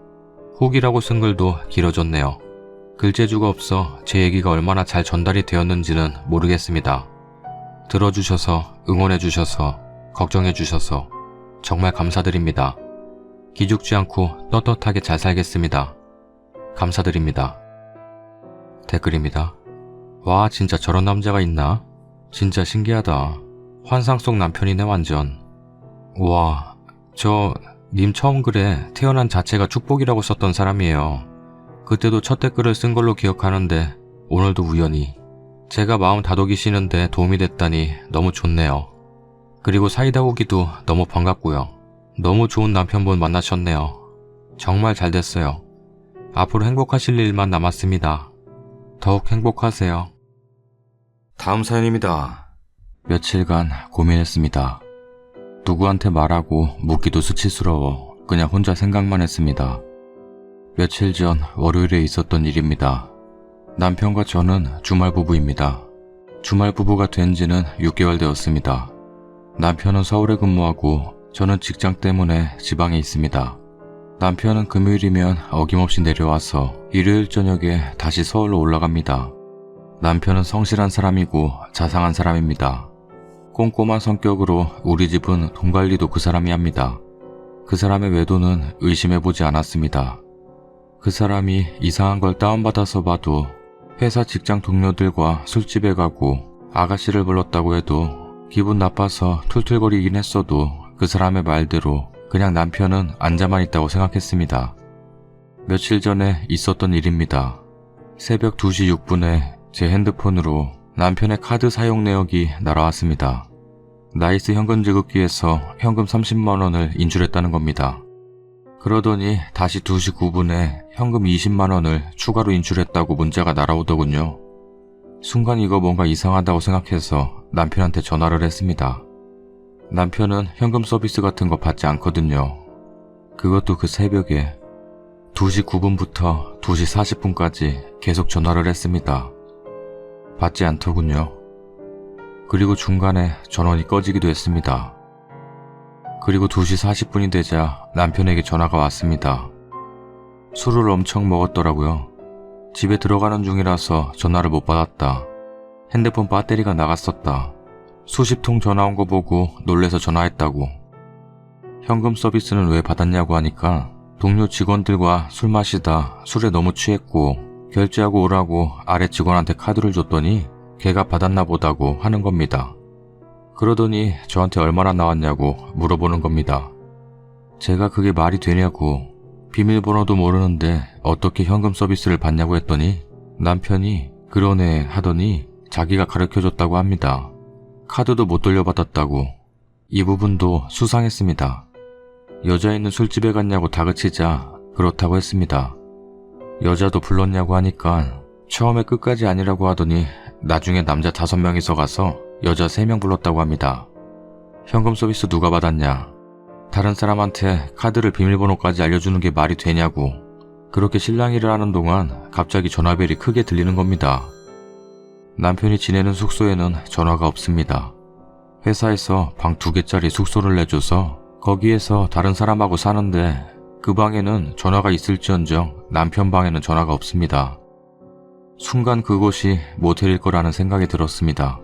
혹이라고 쓴 글도 길어졌네요. 글재주가 없어 제 얘기가 얼마나 잘 전달이 되었는지는 모르겠습니다. 들어주셔서, 응원해주셔서, 걱정해주셔서 정말 감사드립니다. 기죽지 않고 떳떳하게 잘 살겠습니다. 감사드립니다. 댓글입니다. 와, 진짜 저런 남자가 있나? 진짜 신기하다. 환상 속 남편이네 완전. 와, 님 처음 글에 태어난 자체가 축복이라고 썼던 사람이에요. 그때도 첫 댓글을 쓴 걸로 기억하는데 오늘도 우연히 제가 마음 다독이시는데 도움이 됐다니 너무 좋네요. 그리고 사이다 고기도 너무 반갑고요. 너무 좋은 남편분 만나셨네요. 정말 잘 됐어요. 앞으로 행복하실 일만 남았습니다. 더욱 행복하세요. 다음 사연입니다. 며칠간 고민했습니다. 누구한테 말하고 묻기도 수치스러워 그냥 혼자 생각만 했습니다. 며칠 전 월요일에 있었던 일입니다. 남편과 저는 주말 부부입니다. 주말 부부가 된 지는 6개월 되었습니다. 남편은 서울에 근무하고 저는 직장 때문에 지방에 있습니다. 남편은 금요일이면 어김없이 내려와서 일요일 저녁에 다시 서울로 올라갑니다. 남편은 성실한 사람이고 자상한 사람입니다. 꼼꼼한 성격으로 우리 집은 돈 관리도 그 사람이 합니다. 그 사람의 외도는 의심해보지 않았습니다. 그 사람이 이상한 걸 다운받아서 봐도 회사 직장 동료들과 술집에 가고 아가씨를 불렀다고 해도 기분 나빠서 툴툴거리긴 했어도 그 사람의 말대로 그냥 남편은 앉아만 있다고 생각했습니다. 며칠 전에 있었던 일입니다. 새벽 2시 6분에 제 핸드폰으로 남편의 카드 사용 내역이 날아왔습니다. 나이스 현금 지급기에서 현금 30만원을 인출했다는 겁니다. 그러더니 다시 2시 9분에 현금 20만원을 추가로 인출했다고 문자가 날아오더군요. 순간 이거 뭔가 이상하다고 생각해서 남편한테 전화를 했습니다. 남편은 현금 서비스 같은 거 받지 않거든요. 그것도 그 새벽에 2시 9분부터 2시 40분까지 계속 전화를 했습니다. 받지 않더군요. 그리고 중간에 전원이 꺼지기도 했습니다. 그리고 2시 40분이 되자 남편에게 전화가 왔습니다. 술을 엄청 먹었더라고요. 집에 들어가는 중이라서 전화를 못 받았다. 핸드폰 배터리가 나갔었다. 수십 통 전화 온 거 보고 놀래서 전화했다고. 현금 서비스는 왜 받았냐고 하니까 동료 직원들과 술 마시다 술에 너무 취했고 결제하고 오라고 아래 직원한테 카드를 줬더니 걔가 받았나 보다고 하는 겁니다. 그러더니 저한테 얼마나 나왔냐고 물어보는 겁니다. 제가 그게 말이 되냐고, 비밀번호도 모르는데 어떻게 현금 서비스를 받냐고 했더니 남편이 그러네 하더니 자기가 가르쳐줬다고 합니다. 카드도 못 돌려받았다고. 이 부분도 수상했습니다. 여자애는 술집에 갔냐고 다그치자 그렇다고 했습니다. 여자도 불렀냐고 하니까 처음에 끝까지 아니라고 하더니 나중에 남자 5명이서 가서 여자 3명 불렀다고 합니다. 현금 서비스 누가 받았냐? 다른 사람한테 카드를 비밀번호까지 알려주는 게 말이 되냐고. 그렇게 실랑이를 하는 동안 갑자기 전화벨이 크게 들리는 겁니다. 남편이 지내는 숙소에는 전화가 없습니다. 회사에서 방 2개짜리 숙소를 내줘서 거기에서 다른 사람하고 사는데 그 방에는 전화가 있을지언정 남편 방에는 전화가 없습니다. 순간 그곳이 모텔일 거라는 생각이 들었습니다.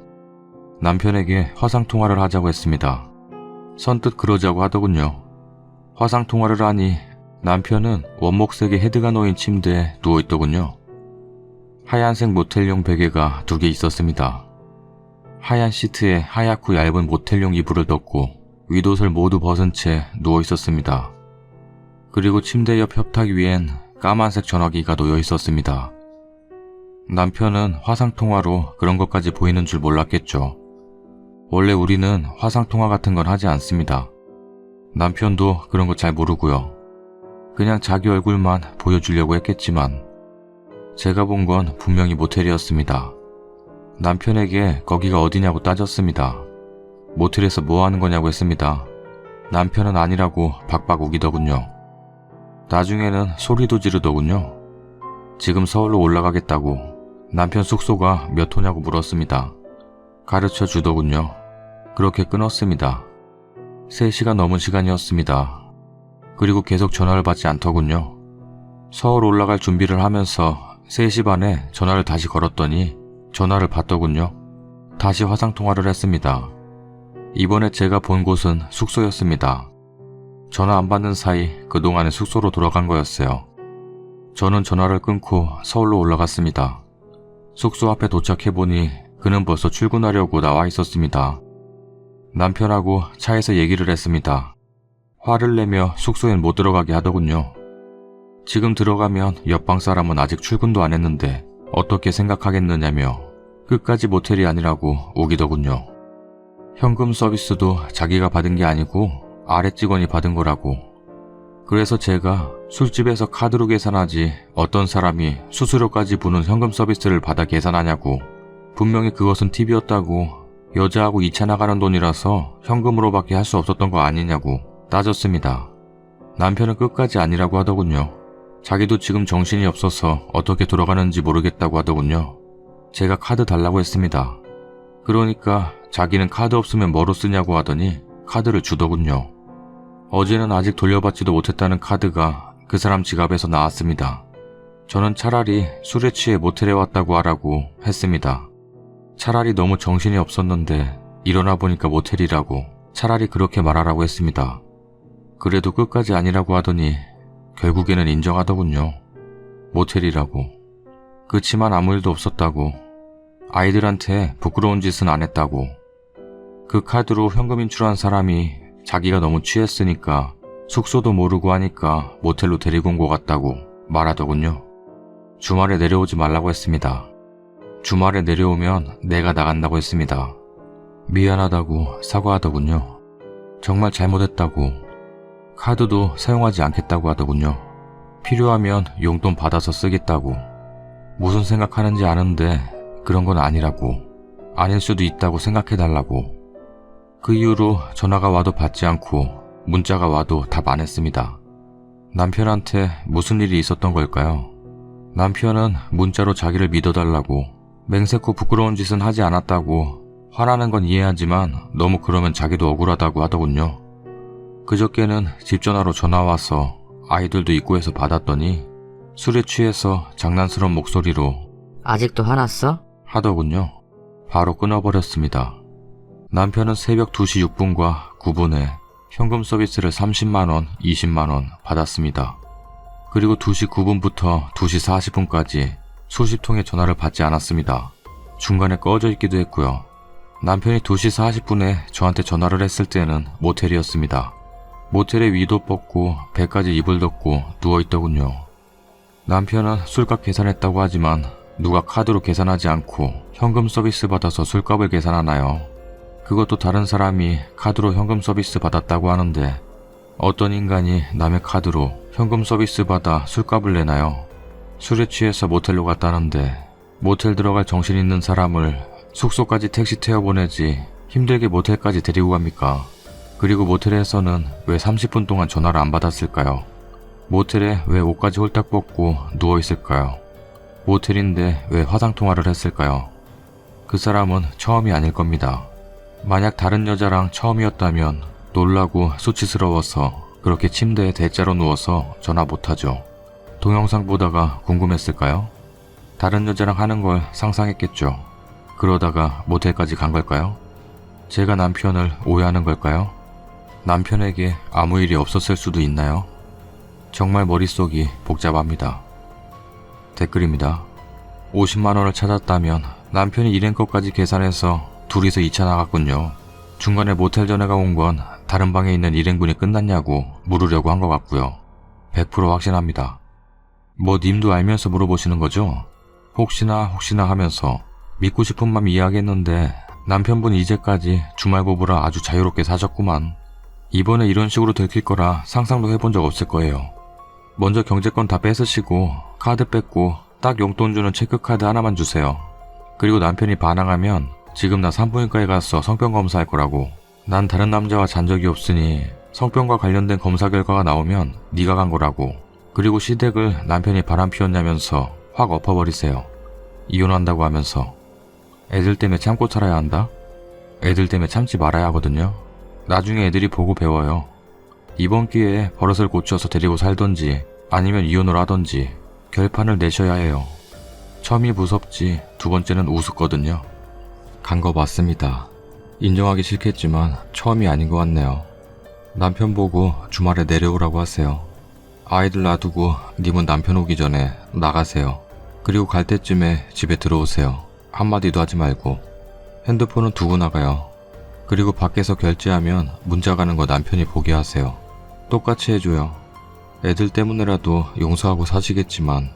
남편에게 화상통화를 하자고 했습니다. 선뜻 그러자고 하더군요. 화상통화를 하니 남편은 원목색의 헤드가 놓인 침대에 누워있더군요. 하얀색 모텔용 베개가 2개 있었습니다. 하얀 시트에 하얗고 얇은 모텔용 이불을 덮고 윗옷을 모두 벗은 채 누워있었습니다. 그리고 침대 옆 협탁 위엔 까만색 전화기가 놓여 있었습니다. 남편은 화상통화로 그런 것까지 보이는 줄 몰랐겠죠. 원래 우리는 화상통화 같은 건 하지 않습니다. 남편도 그런 거 잘 모르고요. 그냥 자기 얼굴만 보여주려고 했겠지만 제가 본 건 분명히 모텔이었습니다. 남편에게 거기가 어디냐고 따졌습니다. 모텔에서 뭐 하는 거냐고 했습니다. 남편은 아니라고 박박 우기더군요. 나중에는 소리도 지르더군요. 지금 서울로 올라가겠다고 남편 숙소가 몇 호냐고 물었습니다. 가르쳐 주더군요. 그렇게 끊었습니다. 3시가 넘은 시간이었습니다. 그리고 계속 전화를 받지 않더군요. 서울 올라갈 준비를 하면서 3시 반에 전화를 다시 걸었더니 전화를 받더군요. 다시 화상통화를 했습니다. 이번에 제가 본 곳은 숙소였습니다. 전화 안 받는 사이 그동안에 숙소로 돌아간 거였어요. 저는 전화를 끊고 서울로 올라갔습니다. 숙소 앞에 도착해보니 그는 벌써 출근하려고 나와 있었습니다. 남편하고 차에서 얘기를 했습니다. 화를 내며 숙소엔 못 들어가게 하더군요. 지금 들어가면 옆방 사람은 아직 출근도 안 했는데 어떻게 생각하겠느냐며 끝까지 모텔이 아니라고 우기더군요. 현금 서비스도 자기가 받은 게 아니고 아래 직원이 받은 거라고. 그래서 제가 술집에서 카드로 계산하지 어떤 사람이 수수료까지 부는 현금 서비스를 받아 계산하냐고. 분명히 그것은 팁이었다고. 여자하고 2차 나가는 돈이라서 현금으로밖에 할 수 없었던 거 아니냐고 따졌습니다. 남편은 끝까지 아니라고 하더군요. 자기도 지금 정신이 없어서 어떻게 돌아가는지 모르겠다고 하더군요. 제가 카드 달라고 했습니다. 그러니까 자기는 카드 없으면 뭐로 쓰냐고 하더니 카드를 주더군요. 어제는 아직 돌려받지도 못했다는 카드가 그 사람 지갑에서 나왔습니다. 저는 차라리 술에 취해 모텔에 왔다고 하라고 했습니다. 차라리 너무 정신이 없었는데 일어나 보니까 모텔이라고 차라리 그렇게 말하라고 했습니다. 그래도 끝까지 아니라고 하더니 결국에는 인정하더군요. 모텔이라고. 그치만 아무 일도 없었다고. 아이들한테 부끄러운 짓은 안 했다고. 그 카드로 현금 인출한 사람이 자기가 너무 취했으니까 숙소도 모르고 하니까 모텔로 데리고 온 것 같다고 말하더군요. 주말에 내려오지 말라고 했습니다. 주말에 내려오면 내가 나간다고 했습니다. 미안하다고 사과하더군요. 정말 잘못했다고. 카드도 사용하지 않겠다고 하더군요. 필요하면 용돈 받아서 쓰겠다고. 무슨 생각하는지 아는데 그런 건 아니라고. 아닐 수도 있다고 생각해달라고. 그 이후로 전화가 와도 받지 않고 문자가 와도 답 안 했습니다. 남편한테 무슨 일이 있었던 걸까요? 남편은 문자로 자기를 믿어달라고 맹세코 부끄러운 짓은 하지 않았다고 화나는 건 이해하지만 너무 그러면 자기도 억울하다고 하더군요. 그저께는 집 전화로 전화와서 아이들도 입고 해서 받았더니 술에 취해서 장난스러운 목소리로 아직도 화났어? 하더군요. 바로 끊어버렸습니다. 남편은 새벽 2시 6분과 9분에 현금 서비스를 30만원, 20만원 받았습니다. 그리고 2시 9분부터 2시 40분까지 수십 통의 전화를 받지 않았습니다. 중간에 꺼져 있기도 했고요. 남편이 2시 40분에 저한테 전화를 했을 때는 모텔이었습니다. 모텔에 위도 뻗고 배까지 이불 덮고 누워있더군요. 남편은 술값 계산했다고 하지만 누가 카드로 계산하지 않고 현금 서비스 받아서 술값을 계산하나요? 그것도 다른 사람이 카드로 현금 서비스 받았다고 하는데 어떤 인간이 남의 카드로 현금 서비스 받아 술값을 내나요? 술에 취해서 모텔로 갔다는데 모텔 들어갈 정신 있는 사람을 숙소까지 택시 태워보내지 힘들게 모텔까지 데리고 갑니까? 그리고 모텔에서는 왜 30분 동안 전화를 안 받았을까요? 모텔에 왜 옷까지 홀딱 벗고 누워있을까요? 모텔인데 왜 화상통화를 했을까요? 그 사람은 처음이 아닐 겁니다. 만약 다른 여자랑 처음이었다면 놀라고 수치스러워서 그렇게 침대에 대자로 누워서 전화 못하죠. 동영상 보다가 궁금했을까요? 다른 여자랑 하는 걸 상상했겠죠. 그러다가 모텔까지 간 걸까요? 제가 남편을 오해하는 걸까요? 남편에게 아무 일이 없었을 수도 있나요? 정말 머릿속이 복잡합니다. 댓글입니다. 50만원을 찾았다면 남편이 일행 것까지 계산해서 둘이서 2차 나갔군요. 중간에 모텔 전화가 온 건 다른 방에 있는 일행분이 끝났냐고 물으려고 한 것 같고요. 100% 확신합니다. 뭐 님도 알면서 물어보시는 거죠? 혹시나 하면서 믿고 싶은 맘 이해하겠는데 남편분 이제까지 주말 부부라 아주 자유롭게 사셨구만. 이번에 이런 식으로 들킬 거라 상상도 해본 적 없을 거예요. 먼저 경제권 다 뺏으시고 카드 뺏고 딱 용돈 주는 체크카드 하나만 주세요. 그리고 남편이 반항하면 지금 나 산부인과에 가서 성병 검사할 거라고. 난 다른 남자와 잔 적이 없으니 성병과 관련된 검사 결과가 나오면 네가 간 거라고. 그리고 시댁을 남편이 바람 피웠냐면서 확 엎어버리세요. 이혼한다고 하면서. 애들 때문에 참고 살아야 한다? 애들 때문에 참지 말아야 하거든요. 나중에 애들이 보고 배워요. 이번 기회에 버릇을 고쳐서 데리고 살던지 아니면 이혼을 하던지 결판을 내셔야 해요. 처음이 무섭지 두 번째는 우습거든요. 간 거 맞습니다. 인정하기 싫겠지만 처음이 아닌 것 같네요. 남편 보고 주말에 내려오라고 하세요. 아이들 놔두고 님은 남편 오기 전에 나가세요. 그리고 갈 때쯤에 집에 들어오세요. 한마디도 하지 말고. 핸드폰은 두고 나가요. 그리고 밖에서 결제하면 문자 가는 거 남편이 보게 하세요. 똑같이 해줘요. 애들 때문에라도 용서하고 사시겠지만